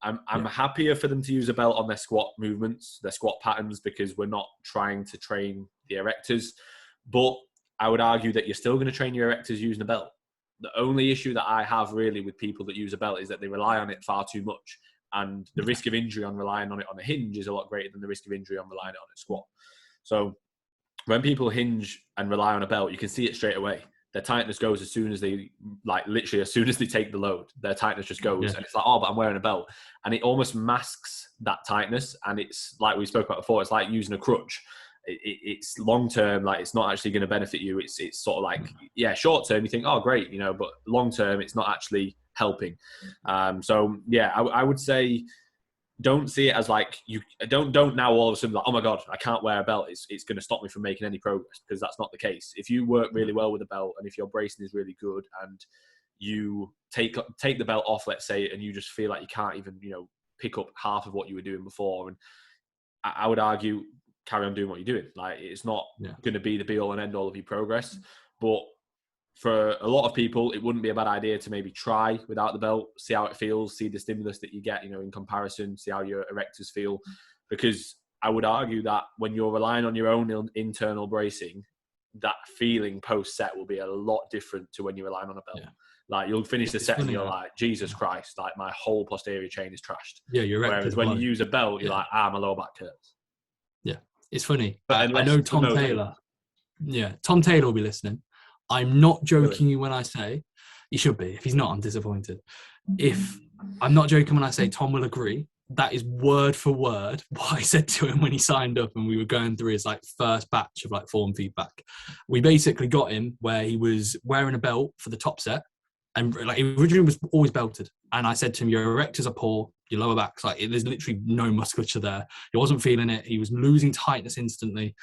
I'm happier for them to use a belt on their squat movements, their squat patterns, because we're not trying to train the erectors. But I would argue that you're still going to train your erectors using a belt. The only issue that I have really with people that use a belt is that they rely on it far too much. And the risk of injury on relying on it on a hinge is a lot greater than the risk of injury on relying on a squat. So when people hinge and rely on a belt, you can see it straight away. Their tightness goes as soon as they, literally as soon as they take the load, their tightness just goes. Yeah. And it's like, but I'm wearing a belt. And it almost masks that tightness. And it's like we spoke about before, it's like using a crutch. It's long-term, like it's not actually going to benefit you. It's sort of like, short-term, you think, oh, great, but long-term, it's not actually helping. I would say don't see it as like, you don't now all of a sudden like, oh my God, I can't wear a belt. It's going to stop me from making any progress, because that's not the case. If you work really well with a belt and if your bracing is really good and you take the belt off, let's say, and you just feel like you can't even, pick up half of what you were doing before. And I would argue, carry on doing what you're doing. Like it's not going to be the be all and end all of your progress, but for a lot of people, it wouldn't be a bad idea to maybe try without the belt, see how it feels, see the stimulus that you get, in comparison, see how your erectors feel. Because I would argue that when you're relying on your own internal bracing, that feeling post-set will be a lot different to when you're relying on a belt. Yeah. Like you'll finish the set and you're like, Jesus Christ, like my whole posterior chain is trashed. Yeah, you're right. Whereas when you use a belt, you're like, my lower back hurts. Yeah, it's funny. I know Tom Taylor. Yeah, Tom Taylor will be listening. I'm not joking you when I say, he should be. If he's not, I'm disappointed. If I'm not joking when I say Tom will agree, that is word for word what I said to him when he signed up and we were going through his first batch of form feedback. We basically got him where he was wearing a belt for the top set, and he originally was always belted. And I said to him, your erectors are poor, your lower back's there's literally no musculature there. He wasn't feeling it. He was losing tightness instantly,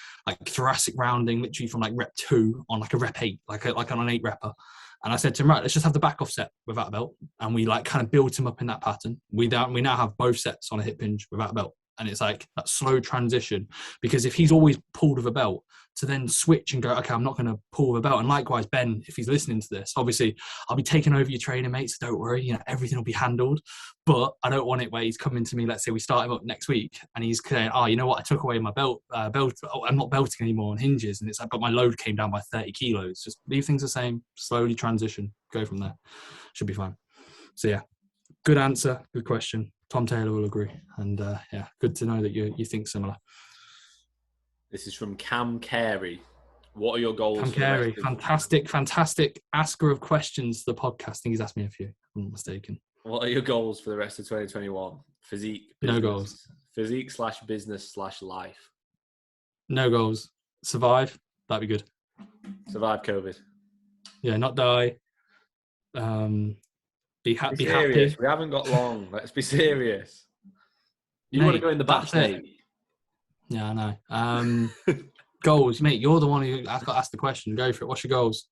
thoracic rounding, literally from rep 2 on a rep 8, like on an 8 repper. And I said to him, right, let's just have the back off set without a belt. And we kind of built him up in that pattern. We now have both sets on a hip hinge without a belt. And it's that slow transition, because if he's always pulled with a belt, to then switch and go, okay, I'm not going to pull the belt. And likewise, Ben, if he's listening to this, obviously I'll be taking over your training, mate, so don't worry, everything will be handled. But I don't want it where he's coming to me, let's say we start him up next week, and he's saying, oh, you know what, I took away my belt, I'm not belting anymore on hinges, and but my load came down by 30 kilos. Just leave things the same, slowly transition, go from there. Should be fine. So yeah, good answer, good question. Tom Taylor will agree. And good to know that you think similar. This is from Cam Carey. What are your goals? Cam Carey, fantastic asker of questions to the podcast. I think he's asked me a few, if I'm not mistaken. What are your goals for the rest of 2021? Physique, business, no goals. Physique/business/life. No goals. Survive. That'd be good. Survive COVID. Yeah, not die. Be happy. We haven't got long. Let's be serious. You want to go in the back, mate? Yeah, I know. Goals, mate. You're the one who got asked the question. Go for it. What's your goals?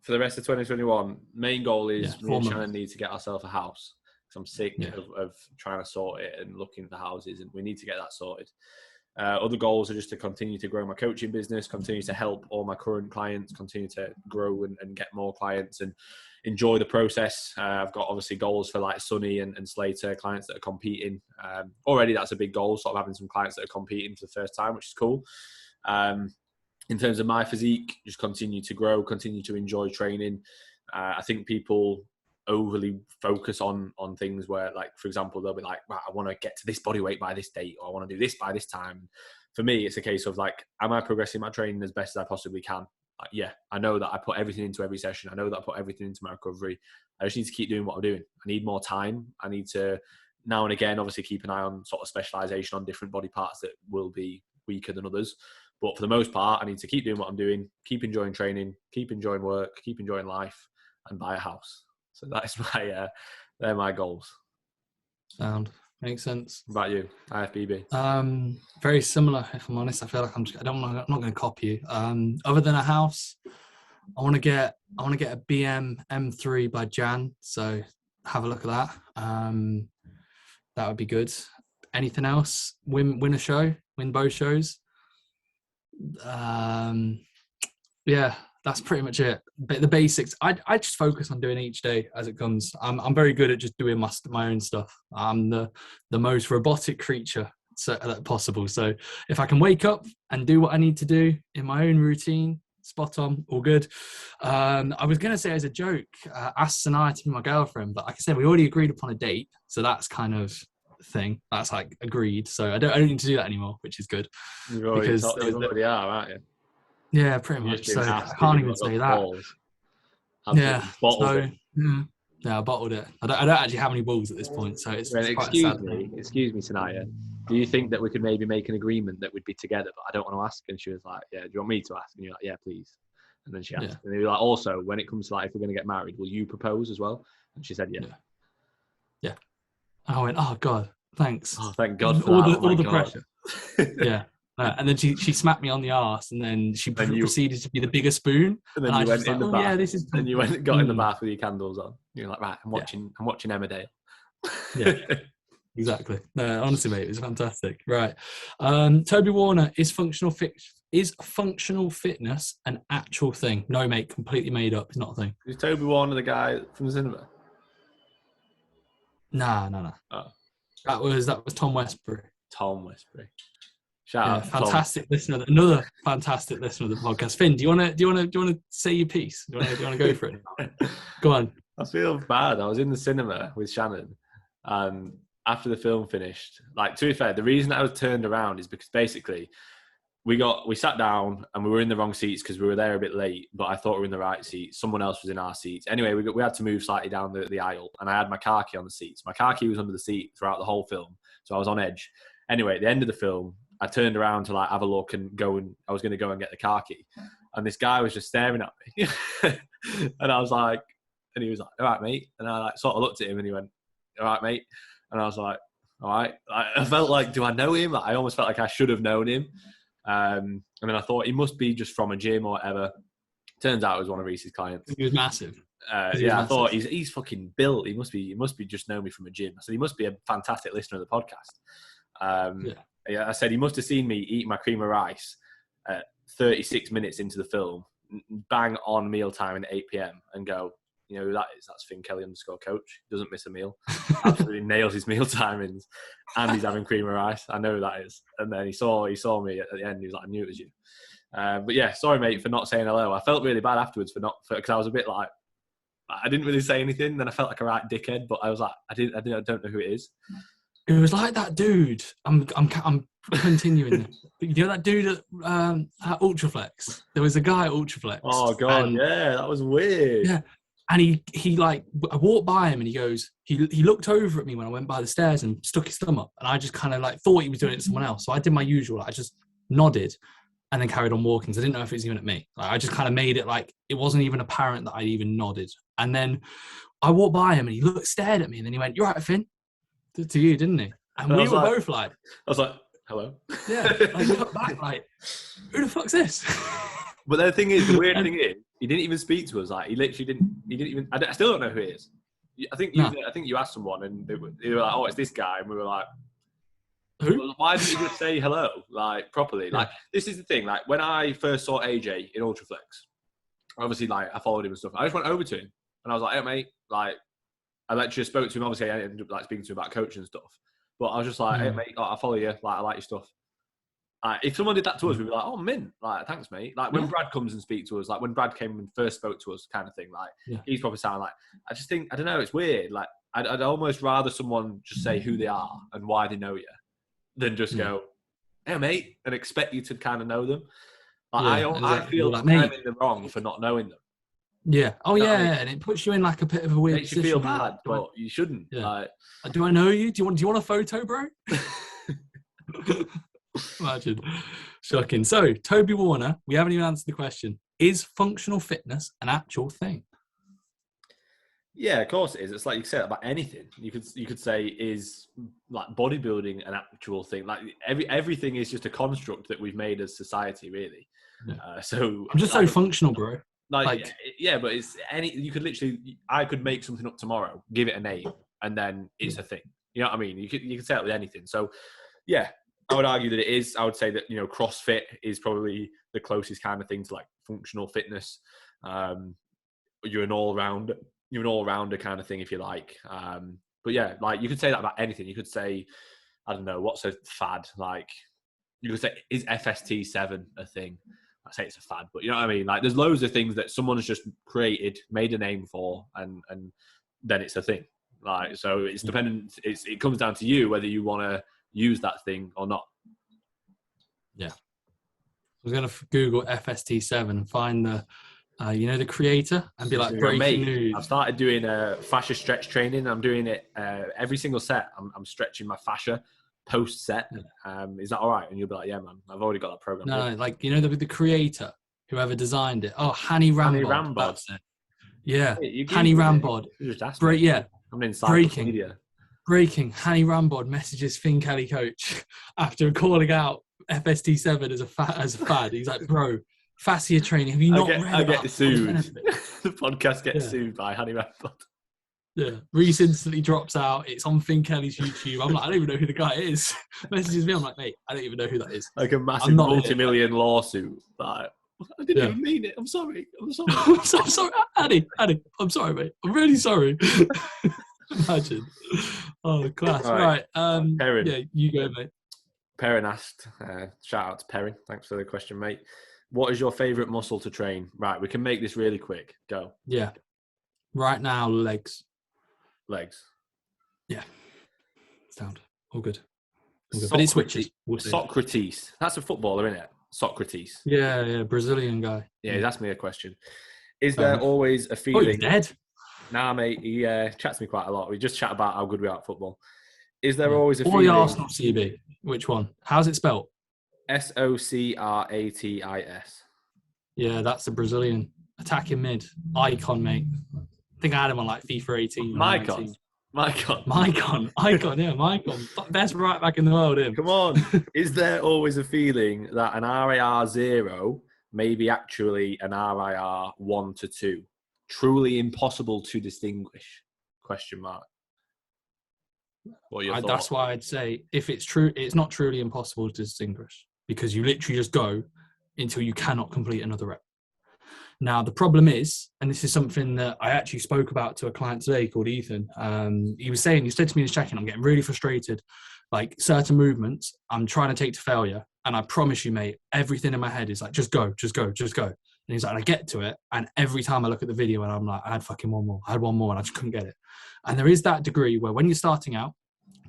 For the rest of 2021, main goal is me and Shannon need to get ourselves a house. Because I'm sick of trying to sort it and looking for houses, and we need to get that sorted. Other goals are just to continue to grow my coaching business, continue to help all my current clients, continue to grow and get more clients and enjoy the process. I've got obviously goals for like Sonny and Slater, clients that are competing. Already that's a big goal, sort of having some clients that are competing for the first time, which is cool. In terms of my physique, just continue to grow, continue to enjoy training. I think people overly focus on things where, like, for example, they'll be like, right, I want to get to this body weight by this date, or I want to do this by this time. For me, it's a case of like, am I progressing my training as best as I possibly can? Like, yeah, I know that I put everything into every session. I know that I put everything into my recovery. I just need to keep doing what I'm doing. I need more time. I need to now and again, obviously, keep an eye on sort of specialization on different body parts that will be weaker than others. But for the most part, I need to keep doing what I'm doing, keep enjoying training, keep enjoying work, keep enjoying life, and buy a house. So that is they're my goals. Sound. Makes sense. What about you, IFBB? Very similar, if I'm honest. I feel like I'm not going to copy you. Other than a house, I want to get a BM M3 by Jan. So have a look at that. That would be good. Anything else? Win a show, win both shows. Yeah, that's pretty much it. But the basics, I just focus on doing each day as it comes. I'm very good at just doing my own stuff. I'm the most robotic creature possible. So if I can wake up and do what I need to do in my own routine, spot on, all good. I was going to say as a joke, ask Sanaya to be my girlfriend, but like I said, we already agreed upon a date. So that's kind of thing. That's like agreed. So I don't need to do that anymore, which is good. You already are, aren't you? Yeah, pretty much. So I can't even say that. Yeah. So, yeah, I bottled it. I don't actually have any balls at this point, so it's quite excuse me, Sanaya. Do you think that we could maybe make an agreement that we'd be together, but I don't want to ask? And she was like, yeah, do you want me to ask? And you're like, yeah, please. And then she asked. Yeah. And they were like, also, when it comes to like, if we're going to get married, will you propose as well? And she said, yeah. Yeah. I went, oh God, thanks. Oh, thank God for all the pressure. Yeah. And then she smacked me on the arse, and then she proceeded to be the bigger spoon. And then you went in the bath. Yeah, this is. Then you went and got in the bath with your candles on. You're like, right, I'm watching Emmerdale. Yeah, exactly. No, honestly, mate, it was fantastic. Right, Toby Warner, is functional fitness an actual thing? No, mate, completely made up. It's not a thing. Is Toby Warner the guy from the cinema? No. Oh. That was Tom Westbury. Tom Westbury. Shout out, fantastic Tom. Listener, another fantastic listener of the podcast. Finn, do you want to say your piece? Do you want to go for it? Go on. I feel bad. I was in the cinema with Shannon, and after the film finished, like, to be fair, the reason I was turned around is because basically we sat down and we were in the wrong seats because we were there a bit late, but I thought we were in the right seats. Someone else was in our seats. Anyway, we had to move slightly down the aisle, and I had my car key on the seats. My car key was under the seat throughout the whole film, so I was on edge. Anyway, at the end of the film, I turned around to like have a look and I was going to go and get the car key, and this guy was just staring at me, and I was like, and he was like, all right, mate. And I like sort of looked at him, and he went, all right, mate. And I was like, all right. I felt like, do I know him? I almost felt like I should have known him. And then I thought he must be just from a gym or whatever. Turns out it was one of Reece's clients. He was massive. I thought he's fucking built. He must be just know me from a gym. I said he must be a fantastic listener of the podcast. I said he must have seen me eat my cream of rice at 36 minutes into the film, bang on mealtime at 8 p.m. and go, you know who that is? That's Finn Kelly _coach. He doesn't miss a meal. Absolutely nails his meal timings, and he's having cream of rice. I know who that is. And then he saw me at the end. He was like, I knew it was you. But yeah, sorry mate for not saying hello. I felt really bad afterwards because I was a bit like, I didn't really say anything. Then I felt like a right dickhead, but I was like, I don't know who it is. It was like that dude. I'm continuing. You know that dude at Ultraflex? There was a guy at Ultraflex. Oh god, yeah, that was weird. Yeah, and he like, I walked by him and he goes, he looked over at me when I went by the stairs and stuck his thumb up, and I just kind of like thought he was doing it to someone else. So I did my usual. I just nodded and then carried on walking. So I didn't know if it was even at me. Like, I just kind of made it like it wasn't even apparent that I'd even nodded. And then I walked by him and he stared at me, and then he went, "You're right, Finn." To you, didn't he? And we were both like, I was like, hello. Yeah, like cut back, like, who the fuck's this? But the weird thing is, he didn't even speak to us. Like, he literally didn't even. I still don't know who he is. I think you asked someone, and they were like, "Oh, it's this guy," and we were like, "Who? Why didn't you just say hello, like properly?" Like, this is the thing. Like, when I first saw AJ in Ultraflex, obviously, like, I followed him and stuff. I just went over to him, and I was like, "Hey, mate," like, I literally spoke to him. Obviously, I ended up like speaking to him about coaching and stuff. But I was just like, "Hey, mate, like, I follow you. Like, I like your stuff." If someone did that to us, we'd be like, "Oh, mint, like, thanks, mate." Like, when Brad comes and speaks to us, like when Brad came and first spoke to us, kind of thing. Like, he's probably sounding like, I just think, I don't know, it's weird. Like, I'd almost rather someone just say who they are and why they know you, than just go, "Hey, mate," and expect you to kind of know them. Like, I feel like I'm in the wrong for not knowing them. Yeah. Oh, yeah. I mean? And it puts you in like a bit of a weird position. Makes you feel bad, but you shouldn't. Yeah. Like, do I know you? Do you want a photo, bro? Imagine. Shocking. So, Toby Warner, we haven't even answered the question. Is functional fitness an actual thing? Yeah, of course it is. It's like you said about anything. You could say, is like bodybuilding an actual thing? Like everything is just a construct that we've made as society, really. Yeah. So I'm just so functional, bro. Like, yeah, but it's you could literally, I could make something up tomorrow, give it a name, and then it's a thing. You know what I mean? You could say it with anything. So, yeah, I would argue that it is. I would say that, you know, CrossFit is probably the closest kind of thing to like functional fitness. You're an all-rounder kind of thing, if you like. But yeah, like you could say that about anything. You could say, I don't know, what's a fad? Like, you could say, is FST7 a thing? I say it's a fad, but you know what I mean? Like, there's loads of things that someone's just created, made a name for, and then it's a thing. Like, so it's dependent. It comes down to you whether you want to use that thing or not. Yeah. I was going to Google FST7 and find the, the creator, and be like, breaking news. I've started doing fascia stretch training. I'm doing it every single set. I'm stretching my fascia post set. Is that all right? And you'll be like, yeah, man, I've already got that program. No, like, you know, the creator, whoever designed it. Oh, Hani Rambod. That's it. Yeah, hey, Hani Rambod. I'm in breaking. Hani Rambod messages Finn Kelly coach after calling out FST7 as a fad. He's like, bro, fascia training. Have you not read about I get sued. The podcast gets sued by Hani Rambod. Yeah, Reece instantly drops out. It's on Finn Kelly's YouTube. I'm like, I don't even know who the guy is. Messages me. I'm like, mate, I don't even know who that is. Like a massive multi-million lawsuit. Like, I didn't even mean it. I'm sorry. I'm sorry, Addy. I'm sorry, mate. I'm really sorry. Imagine. Oh, class. Right. Perrin. Yeah, you go, mate. Perrin asked. Shout out to Perrin. Thanks for the question, mate. What is your favourite muscle to train? Right, we can make this really quick. Go. Yeah. Right now, legs. Yeah. Sound. All good. But it switches. Socrates. That's a footballer, isn't it? Socrates. Yeah. Brazilian guy. Yeah, he's asked me a question. Is there always a feeling... Oh, he's dead? Nah, mate. He chats to me quite a lot. We just chat about how good we are at football. Is there always a feeling... Or the Arsenal CB. Which one? How's it spelled? Socratis. Yeah, that's the Brilliant attacking mid. Icon, mate. I think I had him on like FIFA 18. Mycon. Yeah, Mycon. Best right back in the world, him. Come on. Is there always a feeling that an RIR 0 may be actually an RIR 1 to 2? Truly impossible to distinguish? Question mark. What are your thoughts? That's why I'd say if it's true, it's not truly impossible to distinguish, because you literally just go, until you cannot complete another rep. Now, the problem is, and this is something that I actually spoke about to a client today called Ethan. He said to me in his check-in, I'm getting really frustrated. Like certain movements, I'm trying to take to failure. And I promise you, mate, everything in my head is like, just go, just go, just go. And he's like, and I get to it. And every time I look at the video and I'm like, I had fucking one more. I had one more and I just couldn't get it. And there is that degree where when you're starting out,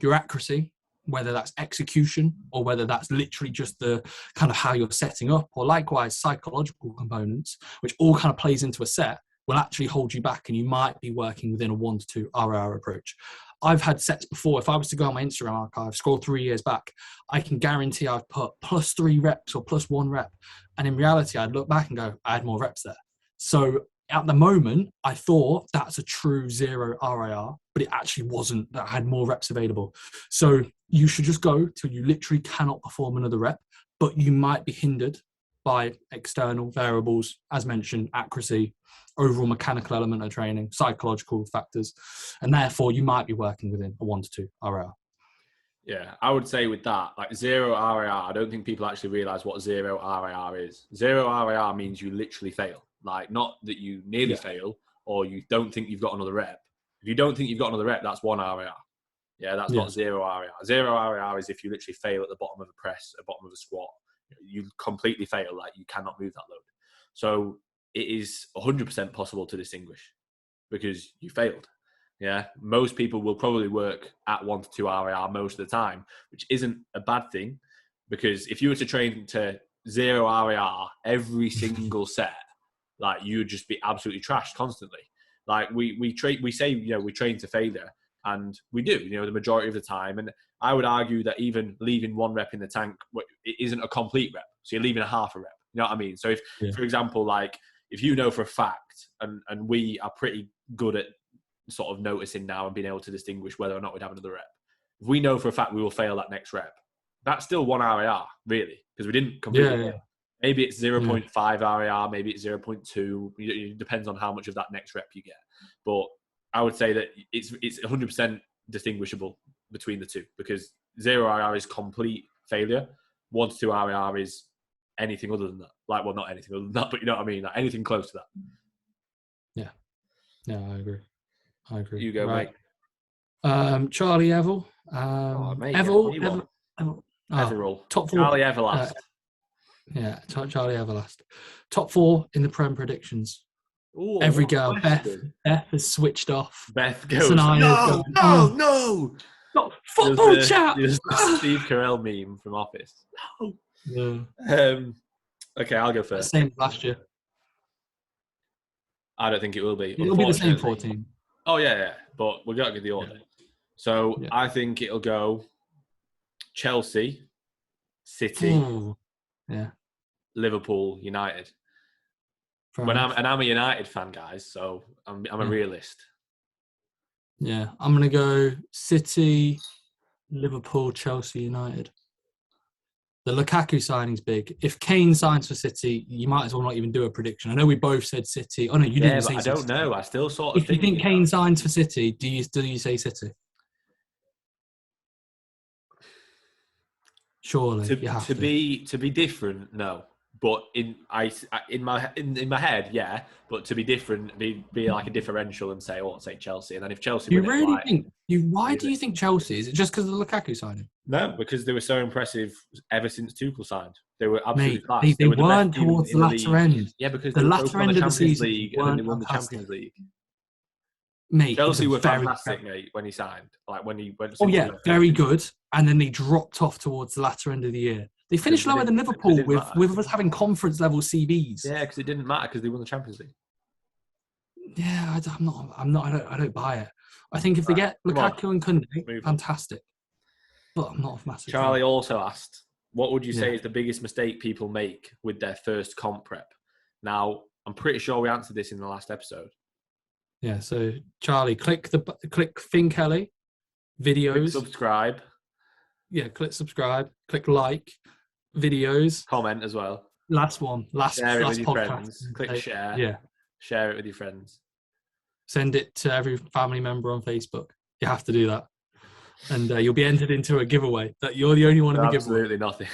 your accuracy, whether that's execution or whether that's literally just the kind of how you're setting up, or likewise psychological components, which all kind of plays into a set, will actually hold you back, and you might be working within a 1 to 2 RIR approach. I've had sets before. If I was to go on my Instagram archive, scroll 3 years back, I can guarantee I've put +3 reps or +1 rep. And in reality, I'd look back and go, I had more reps there. So at the moment, I thought that's a true 0 RIR, but it actually wasn't. That I had more reps available. So you should just go till you literally cannot perform another rep, but you might be hindered by external variables, as mentioned, accuracy, overall mechanical element of training, psychological factors, and therefore you might be working within a 1 to 2 RIR. Yeah, I would say with that, like 0 RIR, I don't think people actually realise what 0 RIR is. 0 RIR means you literally fail. Like, not that you nearly fail or you don't think you've got another rep. If you don't think you've got another rep, that's 1 RIR. Yeah, that's not 0 RIR. 0 RIR is if you literally fail at the bottom of a press, at the bottom of a squat. You completely fail, like you cannot move that load. So it is 100% possible to distinguish because you failed. Yeah, most people will probably work at 1 to 2 RIR most of the time, which isn't a bad thing, because if you were to train to 0 RIR every single set, like you would just be absolutely trashed constantly. Like we say, you know, we train to failure, and we do, you know, the majority of the time. And I would argue that even leaving 1 rep in the tank, it isn't a complete rep. So you're leaving a half a rep. You know what I mean? So if, for example, like if you know for a fact, and we are pretty good at sort of noticing now and being able to distinguish whether or not we'd have another rep. If we know for a fact we will fail that next rep, that's still 1 RIR, really, because we didn't completely fail. Maybe it's 0.5 RIR, maybe it's 0.2. It depends on how much of that next rep you get. But I would say that it's 100% distinguishable between the two, because 0 RIR is complete failure. 1 to 2 RIR is anything other than that. Like, well, not anything other than that, but you know what I mean? Like anything close to that. Yeah, I agree. You go, right, mate. Charlie Evell. Everall. Top 4. Charlie Everlast. Charlie Everlast. Top 4 in the Prem predictions. Ooh, every girl. Beth has switched off. Beth goes, no. Not football chat. There's the Steve Carell meme from Office. No. Yeah. Okay, I'll go first. Same as last year. I don't think it will be. It'll be the same 14. Oh, yeah. But we've got to get the order. So I think it'll go Chelsea, City, Liverpool, United. I'm a United fan, guys, so I'm a realist. Yeah, I'm going to go City, Liverpool, Chelsea, United. The Lukaku signing's big. If Kane signs for City, you might as well not even do a prediction. I know we both said City. Oh, no, you didn't say City. I don't know. I still sort of think... If you think Kane signs for City, do you say City? Surely, to be different, no. But in my head, yeah. But to be different, be like a differential and say, say Chelsea. And then if Chelsea, why do you think Chelsea? Is it just because of the Lukaku signing? No, because they were so impressive ever since Tuchel signed. They were absolutely class. They weren't towards the latter end. Yeah, because the latter end of the season League and then they won the Champions League. Mate, Chelsea were fantastic, mate, when he signed. Like when he went. Very good. And then they dropped off towards the latter end of the year. They finished lower than Liverpool with us having conference level CBs. Yeah, because it didn't matter because they won the Champions League. Yeah, I don't buy it. I think if they get Lukaku and Koundé, fantastic. But I'm not a massive Charlie also asked, what would you say is the biggest mistake people make with their first comp prep? Now, I'm pretty sure we answered this in the last episode. Yeah, so Charlie, click Finn Kelly videos. Click subscribe. Yeah, click subscribe. Click like videos. Comment as well. Last share it with podcast. Your friends. Click share. Yeah. Share it with your friends. Send it to every family member on Facebook. You have to do that. And you'll be entered into a giveaway. That you're the only one in the giveaway. Absolutely nothing.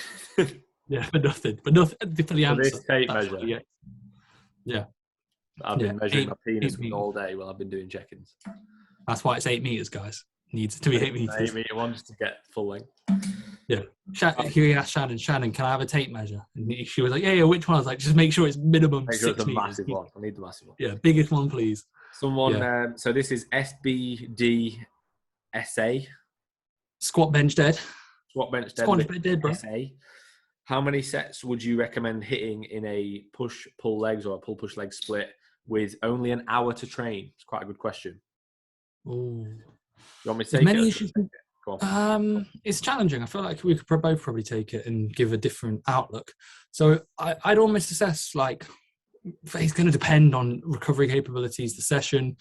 Yeah, for nothing. For the answer. This tape measure. Yeah. I've been measuring my penis all day while I've been doing check-ins. That's why it's 8 meters, guys. Needs to be 8 meters. 8 meter one just to get full length. Yeah. He asked Shannon, can I have a tape measure? And she was like, yeah, which one? I was like, just make sure it's minimum 6 meters. Massive one. I need the massive one. Yeah, biggest one, please. Someone, so this is SBD SA. Squat bench dead. Squat bench dead, bro. SA. How many sets would you recommend hitting in a push-pull legs or a pull-push leg split with only an hour to train? It's quite a good question. Ooh. You want me to take it? Go on. It's challenging. I feel like we could both probably take it and give a different outlook. So I'd almost assess, like, it's going to depend on recovery capabilities, the session.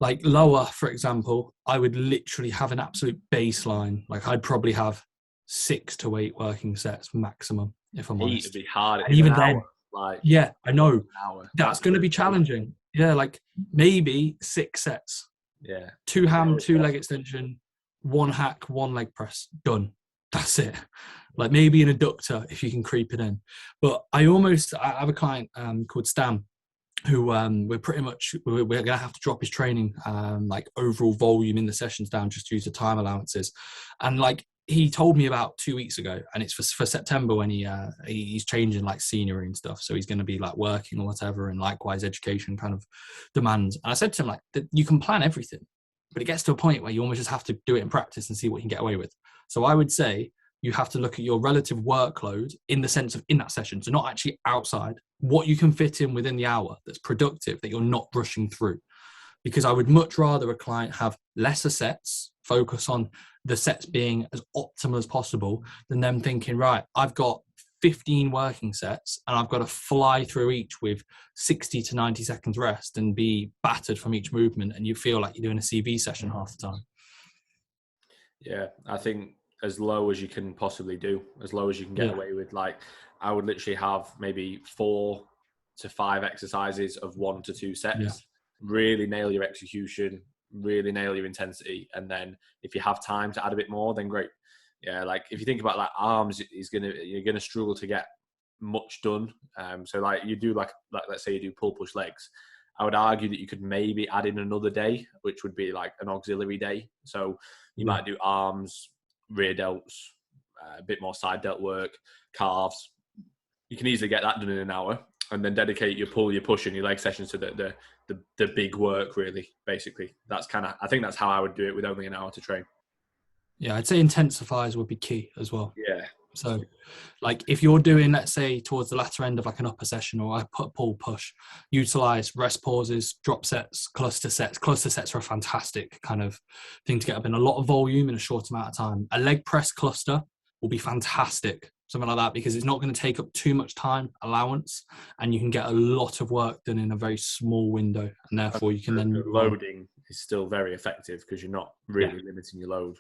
Like lower, for example, I would literally have an absolute baseline. Like I'd probably have 6 to 8 working sets maximum, if I'm honest. It'd be hard. Even then, yeah, I know. That's going to be challenging. Yeah, like maybe 6 sets. Yeah. 2 ham, 2 leg extension, 1 hack, 1 leg press. Done. That's it. Like maybe an adductor if you can creep it in. But I have a client called Stan, who we're going to have to drop his training, like overall volume in the sessions down just due to time allowances. And like he told me about 2 weeks ago, and it's for September when he's changing like scenery and stuff. So he's going to be like working or whatever, and likewise education kind of demands. And I said to him, like, you can plan everything, but it gets to a point where you almost just have to do it in practice and see what you can get away with. So I would say you have to look at your relative workload in the sense of in that session. So not actually outside, what you can fit in within the hour that's productive, that you're not rushing through. Because I would much rather a client have lesser sets, focus on the sets being as optimal as possible, than them thinking, right, I've got 15 working sets and I've got to fly through each with 60 to 90 seconds rest and be battered from each movement, and you feel like you're doing a CV session half the time. Yeah, I think as low as you can possibly do, as low as you can get away with. Like I would literally have maybe 4 to 5 exercises of 1 to 2 sets, really nail your execution, really nail your intensity. And then if you have time to add a bit more, then great. Yeah. Like if you think about like arms, you're going to struggle to get much done. So like you do like let's say you do pull push legs. I would argue that you could maybe add in another day, which would be like an auxiliary day. So you might do arms, rear delts, a bit more side delt work, calves. You can easily get that done in an hour, and then dedicate your pull, your push, and your leg sessions to the big work. Really, basically, I think that's how I would do it with only an hour to train. Yeah, I'd say intensifiers would be key as well. Yeah. So, like if you're doing, let's say, towards the latter end of like an upper session or a pull push, utilize rest pauses, drop sets, cluster sets. Cluster sets are a fantastic kind of thing to get up in a lot of volume in a short amount of time. A leg press cluster will be fantastic, something like that, because it's not going to take up too much time allowance, and you can get a lot of work done in a very small window, and therefore you can then loading is still very effective because you're not really limiting your load.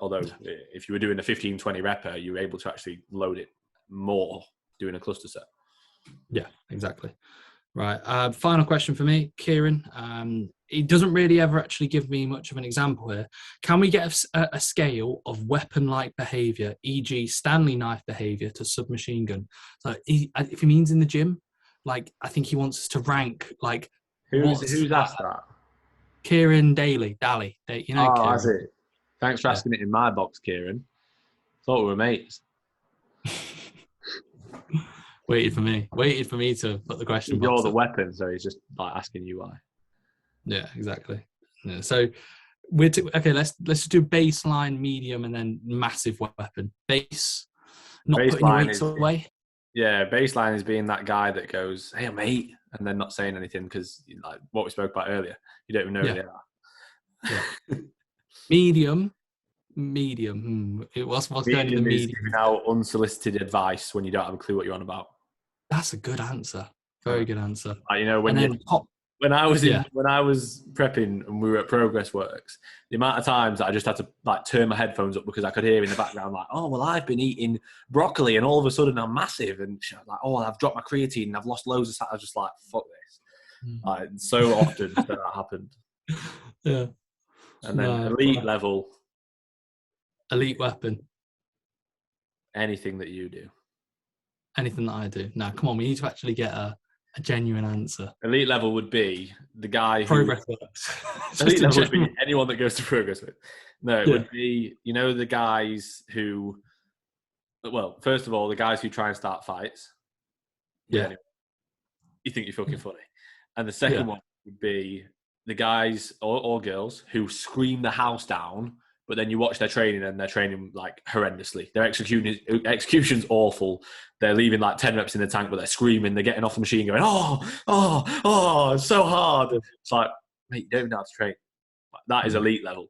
Although if you were doing a 15-20 repper, you were able to actually load it more doing a cluster set. Yeah, exactly. Right. Final question for me, Kieran. It doesn't really ever actually give me much of an example here. Can we get a scale of weapon-like behavior, e.g. Stanley knife behavior to submachine gun? So if he means in the gym, like I think he wants us to rank like who's asked that? Kieran Daly. You know, Kieran. That's it. Thanks for asking it in my box, Kieran. Thought we were mates. Waited for me to put the question. You're the weapon, so he's just like asking you why. Yeah, exactly. Yeah, so okay. Let's just do baseline, medium, and then massive weapon. Base, not putting your weights away. Yeah, baseline is being that guy that goes, "Hey, mate," and then not saying anything because, like what we spoke about earlier, you don't even know who they are. Yeah. Medium. What's going in the medium? Giving out unsolicited advice when you don't have a clue what you're on about. That's a good answer. Very good answer. When I was prepping and we were at Progress Works, the amount of times that I just had to like turn my headphones up because I could hear in the background like, "Oh well, I've been eating broccoli and all of a sudden I'm massive," and like, "Oh, I've dropped my creatine and I've lost loads of fat." I was just like, "Fuck this!" Like, so often that happened. Yeah. And then elite level. Elite weapon. Anything that you do. Anything that I do. Now, come on, we need to actually get a genuine answer. Elite level would be the guy who... Progress works. Elite level would be anyone that goes to Progress with. No, it would be, the guys who... Well, first of all, the guys who try and start fights. Yeah. Anyway, you think you're fucking funny. And the second one would be the guys or girls who scream the house down, but then you watch their training and they're training like horrendously. Their execution's awful. They're leaving like 10 reps in the tank, but they're screaming. They're getting off the machine going, it's so hard. It's like, mate, you don't even know how to train. That is elite level.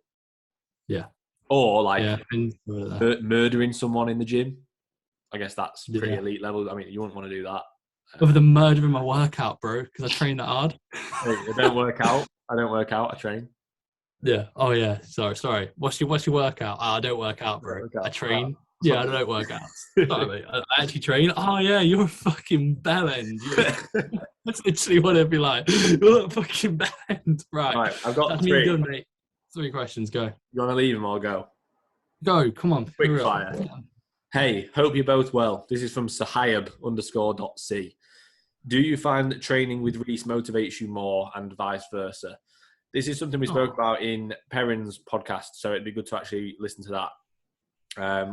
Yeah. Or like murdering someone in the gym. I guess that's pretty elite level. I mean, you wouldn't want to do that. Other than murdering my workout, bro, because I train that hard. Hey, I don't work out. I train. Yeah. Oh yeah. Sorry. What's your workout? I don't work out, bro. I train. Yeah, I don't work out. Sorry, I actually train. Oh yeah, you're a fucking bellend. That's literally what it'd be like. You're a fucking bellend. Right. I've got That's 3. Me done, mate. 3 questions. Go. You want to leave them or go? Go. Come on. Quick fire. Hey, hope you're both well. This is from sahayab_.c. Do you find that training with Reece motivates you more and vice versa? This is something we spoke about in Pearson's podcast, so it'd be good to actually listen to that.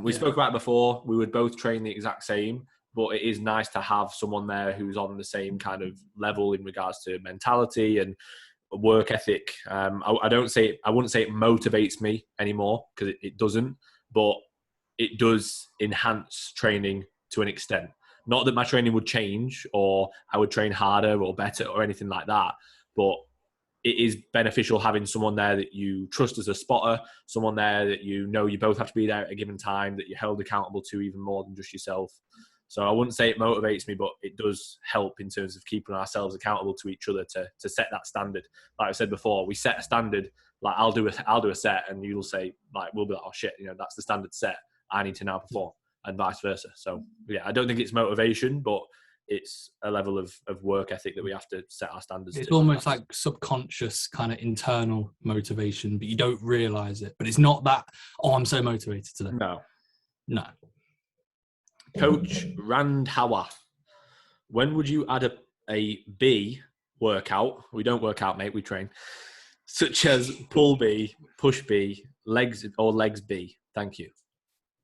We spoke about it before. We would both train the exact same, but it is nice to have someone there who's on the same kind of level in regards to mentality and work ethic. I wouldn't say it motivates me anymore, because it doesn't, but it does enhance training to an extent. Not that my training would change or I would train harder or better or anything like that, but it is beneficial having someone there that you trust as a spotter, someone there that you both have to be there at a given time, that you're held accountable to even more than just yourself. So I wouldn't say it motivates me, but it does help in terms of keeping ourselves accountable to each other to set that standard. Like I said before, we set a standard. Like I'll do a set, and you'll say, like, we'll be like, oh shit, that's the standard set. I need to now perform, and vice versa. So yeah, I don't think it's motivation, but it's a level of work ethic that we have to set our standards. It's almost like subconscious kind of internal motivation, but you don't realize it. But it's not that, I'm so motivated today. No. Coach Randhawa, when would you add a B workout? We don't work out, mate, we train. Such as pull B, push B, legs B. Thank you.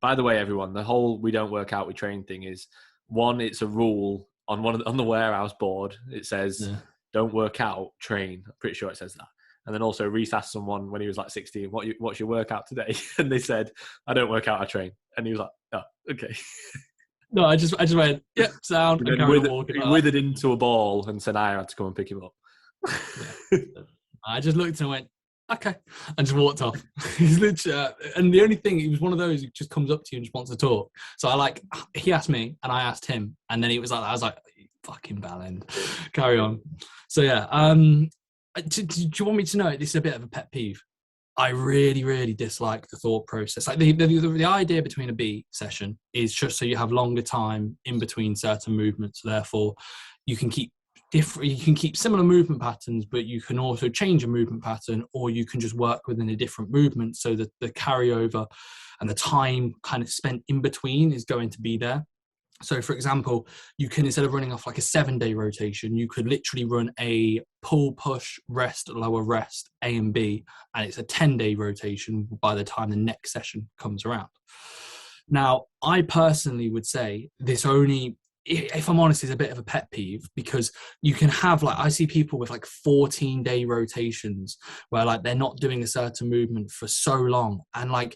By the way, everyone, the whole we don't work out, we train thing is, one, it's a rule on the warehouse board. It says, don't work out, train. I'm pretty sure it says that. And then also Reece asked someone when he was like 16, what's your workout today? And they said, I don't work out, I train. And he was like, oh, okay. No, I just went, yep, sound. And withered into a ball and said I had to come and pick him up. I just looked and went, okay, and just walked off. He's literally, and the only thing, he was one of those who just comes up to you and just wants to talk. So he asked me and I asked him, and then he was like, I was like, you fucking bellend, carry on. So yeah, do you want me to know? This is a bit of a pet peeve. I really, really dislike the thought process. Like the idea between a B session is just so you have longer time in between certain movements. So therefore, you can keep similar movement patterns, but you can also change a movement pattern, or you can just work within a different movement so that the carryover and the time kind of spent in between is going to be there. So for example, you can, instead of running off like a 7-day rotation, you could literally run a pull, push, rest, lower, rest, A and B, and it's a 10-day rotation by the time the next session comes around. Now, I personally would say this only, if I'm honest, is a bit of a pet peeve, because you can have, like, I see people with like 14-day rotations where like they're not doing a certain movement for so long, and like,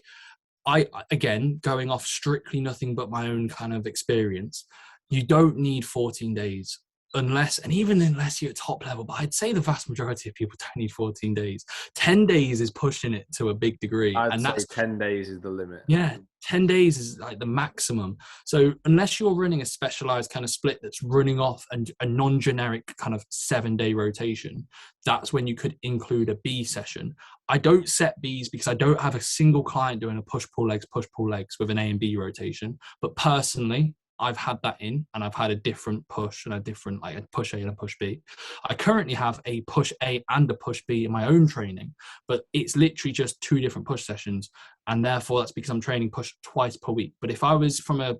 again, going off strictly nothing but my own kind of experience, you don't need 14 days unless you're at top level. But I'd say the vast majority of people don't need 14 days. 10 days is pushing it to a big degree. I'd say 10 days is the limit. Yeah, 10 days is like the maximum. So unless you're running a specialized kind of split that's running off a non-generic kind of 7-day rotation, that's when you could include a B session. I don't set Bs because I don't have a single client doing a push-pull legs with an A and B rotation. But personally, I've had that in, and I've had a different push and a different, like a push A and a push B. I currently have a push A and a push B in my own training, but it's literally just 2 different push sessions. And therefore that's because I'm training push twice per week. But if I was from a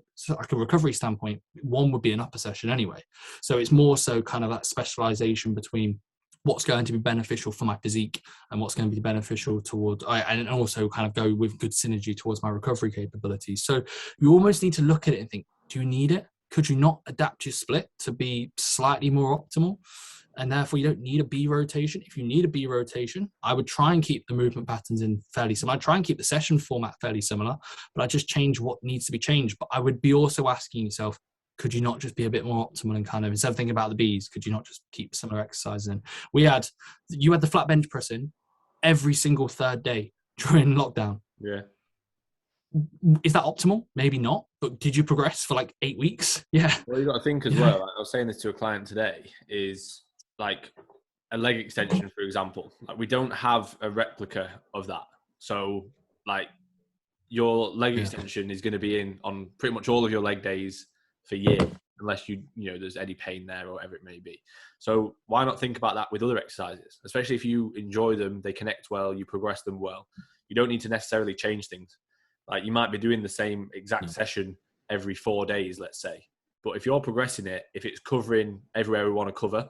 recovery standpoint, one would be an upper session anyway. So it's more so kind of that specialization between what's going to be beneficial for my physique and what's going to be beneficial towards, and also kind of go with good synergy towards my recovery capabilities. So you almost need to look at it and think, do you need it? Could you not adapt your split to be slightly more optimal? And therefore you don't need a B rotation. If you need a B rotation, I would try and keep the movement patterns in fairly similar. I'd try and keep the session format fairly similar, but I just change what needs to be changed. But I would be also asking yourself, could you not just be a bit more optimal and kind of, instead of thinking about the Bs, could you not just keep similar exercises in? You had the flat bench press in every single third day during lockdown. Yeah. Is that optimal? Maybe not. But did you progress for like 8 weeks? Yeah. Well, you got to think as well. Like I was saying this to a client today, is like a leg extension, for example. Like we don't have a replica of that. So like your leg extension is going to be in on pretty much all of your leg days for years, unless you know there's any pain there or whatever it may be. So why not think about that with other exercises? Especially if you enjoy them, they connect well, you progress them well. You don't need to necessarily change things. Like you might be doing the same exact session every 4 days, let's say. But if you're progressing it, if it's covering everywhere we want to cover,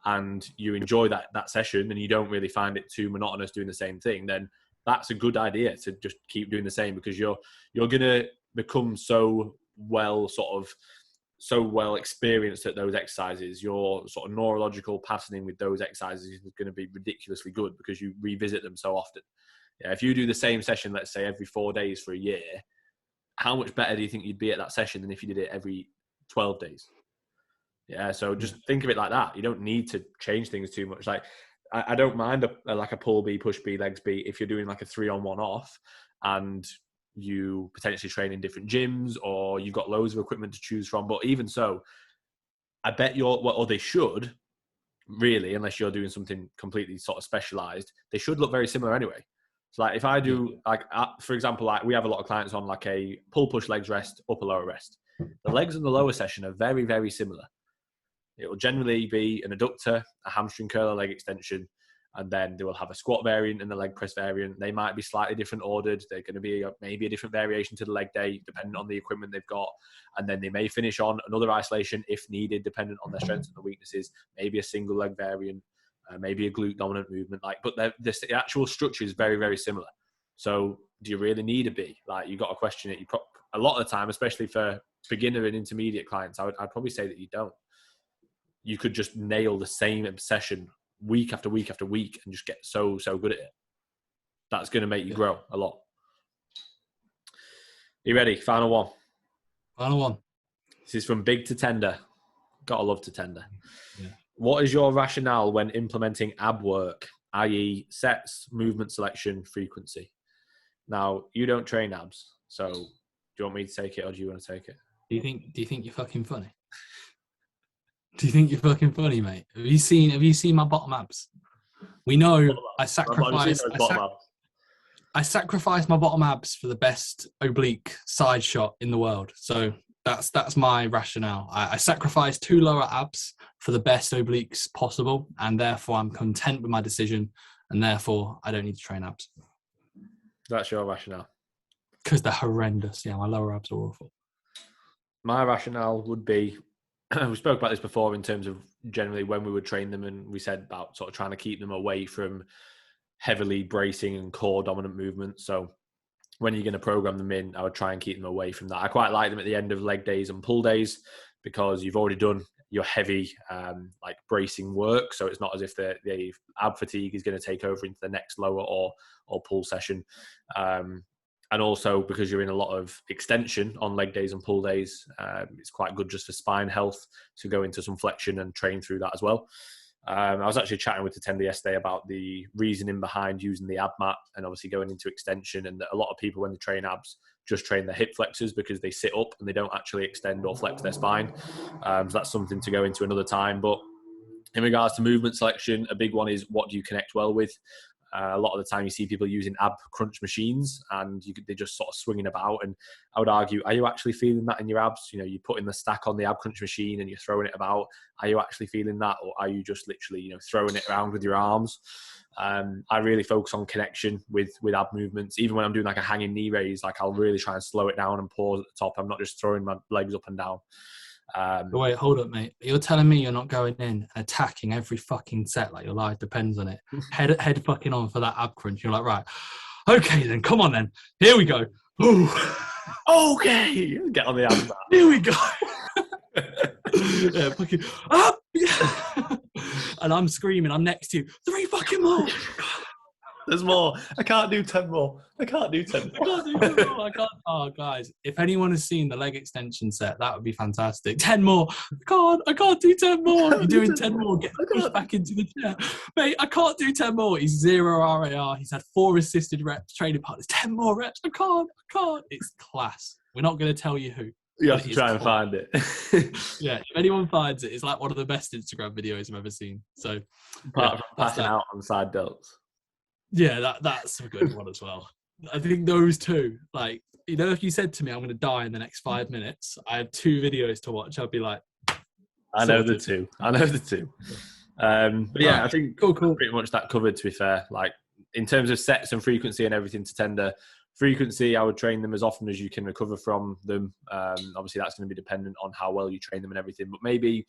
and you enjoy that session and you don't really find it too monotonous doing the same thing, then that's a good idea to just keep doing the same, because you're going to become so well experienced at those exercises. Your sort of neurological patterning with those exercises is going to be ridiculously good because you revisit them so often. Yeah, if you do the same session, let's say every 4 days for a year, how much better do you think you'd be at that session than if you did it every 12 days? Yeah, so just think of it like that. You don't need to change things too much. Like I don't mind like a pull B, push B, legs B if you're doing like a 3-on-1 off and you potentially train in different gyms or you've got loads of equipment to choose from. But even so, I bet or they should really, unless you're doing something completely sort of specialized, they should look very similar anyway. So like if I do like, for example, like we have a lot of clients on like a pull, push, legs rest, upper, lower rest. The legs and the lower session are very, very similar. It will generally be an adductor, a hamstring curl, a leg extension, and then they will have a squat variant and the leg press variant. They might be slightly different ordered. They're going to be maybe a different variation to the leg day, depending on the equipment they've got. And then they may finish on another isolation if needed, depending on their strengths and the weaknesses. Maybe a single leg variant, maybe a glute dominant movement. But the actual structure is very, very similar. So do you really need a B? Like you got to question it. A lot of the time, especially for beginner and intermediate clients, I'd probably say that you don't. You could just nail the same session week after week after week and just get so good at it. That's going to make you grow a lot. You ready? Final one. Final one. This is from big to tender. Gotta love to tender. Yeah. What is your rationale when implementing ab work, i.e. sets, movement selection, frequency? Now, you don't train abs, so do you want me to take it or do you want to take it? Do you think you're fucking funny? Do you think you're fucking funny, mate? Have you seen my bottom abs? We know I sacrifice my bottom abs for the best oblique side shot in the world. So that's my rationale. I sacrifice 2 lower abs for the best obliques possible, and therefore I'm content with my decision, and therefore I don't need to train abs. That's your rationale? Because they're horrendous. Yeah, my lower abs are awful. My rationale would be, we spoke about this before in terms of generally when we would train them, and we said about sort of trying to keep them away from heavily bracing and core dominant movements. So when you're going to program them in, I would try and keep them away from that. I quite like them at the end of leg days and pull days because you've already done your heavy like bracing work. So it's not as if the ab fatigue is going to take over into the next lower or pull session. And also because you're in a lot of extension on leg days and pull days, it's quite good just for spine health to go into some flexion and train through that as well. I was actually chatting with the tender yesterday about the reasoning behind using the ab mat and obviously going into extension, and that a lot of people when they train abs just train their hip flexors because they sit up and they don't actually extend or flex their spine. So that's something to go into another time. But in regards to movement selection, a big one is what do you connect well with? A lot of the time you see people using ab crunch machines and they're just sort of swinging about. And I would argue, are you actually feeling that in your abs? You know, you're putting the stack on the ab crunch machine and you're throwing it about. Are you actually feeling that? Or are you just literally, you know, throwing it around with your arms? I really focus on connection with ab movements. Even when I'm doing like a hanging knee raise, like I'll really try and slow it down and pause at the top. I'm not just throwing my legs up and down. Wait, hold up, mate. You're telling me you're not going in and attacking every fucking set like your life depends on it. Head fucking on for that ab crunch. You're like, right, okay then, come on then. Here we go. Okay, get on the ab mat. Here we go. Yeah, fucking up. And I'm screaming. I'm next to you. 3 fucking more. There's more. I can't do 10 more. I can't do 10 more. I can't. Oh, guys, if anyone has seen the leg extension set, that would be fantastic. 10 more. I can't do 10 more. You're doing 10 more. Get pushed back into the chair. Mate, I can't do 10 more. He's 0 RAR. He's had 4 assisted reps, training partners. 10 more reps. I can't. It's class. We're not going to tell you who. You have to try and find it. Yeah, if anyone finds it, it's like one of the best Instagram videos I've ever seen. So, apart from passing out on side delts. Yeah, that's a good one as well. I think those two, like, you know, if you said to me, I'm going to die in the next 5 minutes, I have 2 videos to watch, I'd be like, I know the two. But yeah, I think cool. Pretty much that covered, to be fair. Like, in terms of sets and frequency and everything to tender, frequency, I would train them as often as you can recover from them. Obviously, that's going to be dependent on how well you train them and everything, but maybe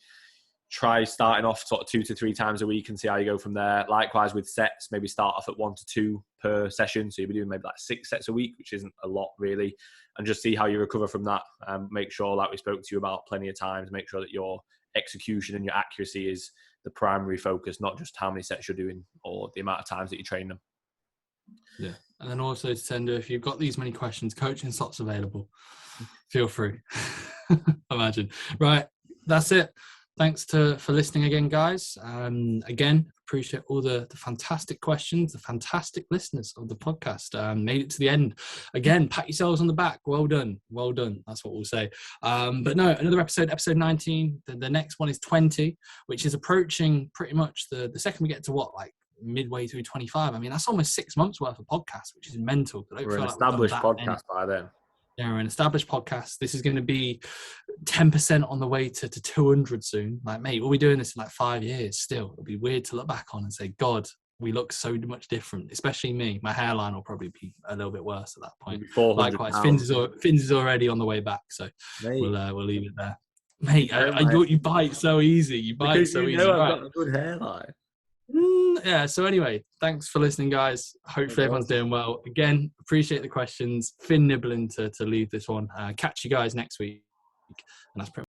try starting off sort of 2 to 3 times a week and see how you go from there. Likewise with sets, maybe start off at 1 to 2 per session. So you'll be doing maybe like 6 sets a week, which isn't a lot really, and just see how you recover from that. Make sure, like we spoke to you about plenty of times, make sure that your execution and your accuracy is the primary focus, not just how many sets you're doing or the amount of times that you train them. Yeah. And then also to tender, if you've got these many questions, coaching slots available. Feel free. Imagine. Right. That's it. Thanks for listening again, guys. Again, appreciate all the fantastic questions, the fantastic listeners of the podcast. Made it to the end. Again, pat yourselves on the back. Well done. That's what we'll say. But no, another episode 19. The next one is 20, which is approaching pretty much the second we get to what, like midway through 25. I mean, that's almost 6 months worth of podcasts, which is mental. We're an established podcast by then. Yeah, we're an established podcast. This is going to be 10% on the way to 200 soon. Like, mate, we'll be doing this in like 5 years still. It'll be weird to look back on and say, God, we look so much different, especially me. My hairline will probably be a little bit worse at that point. Likewise, Finns is already on the way back, so we'll leave it there. Mate, you bite so easy. You bite because so easy. I've got a good hairline. Yeah, so anyway, thanks for listening, guys. Hopefully everyone's doing well. Again, appreciate the questions. Finn nibbling to leave this one. Catch you guys next week. And that's pretty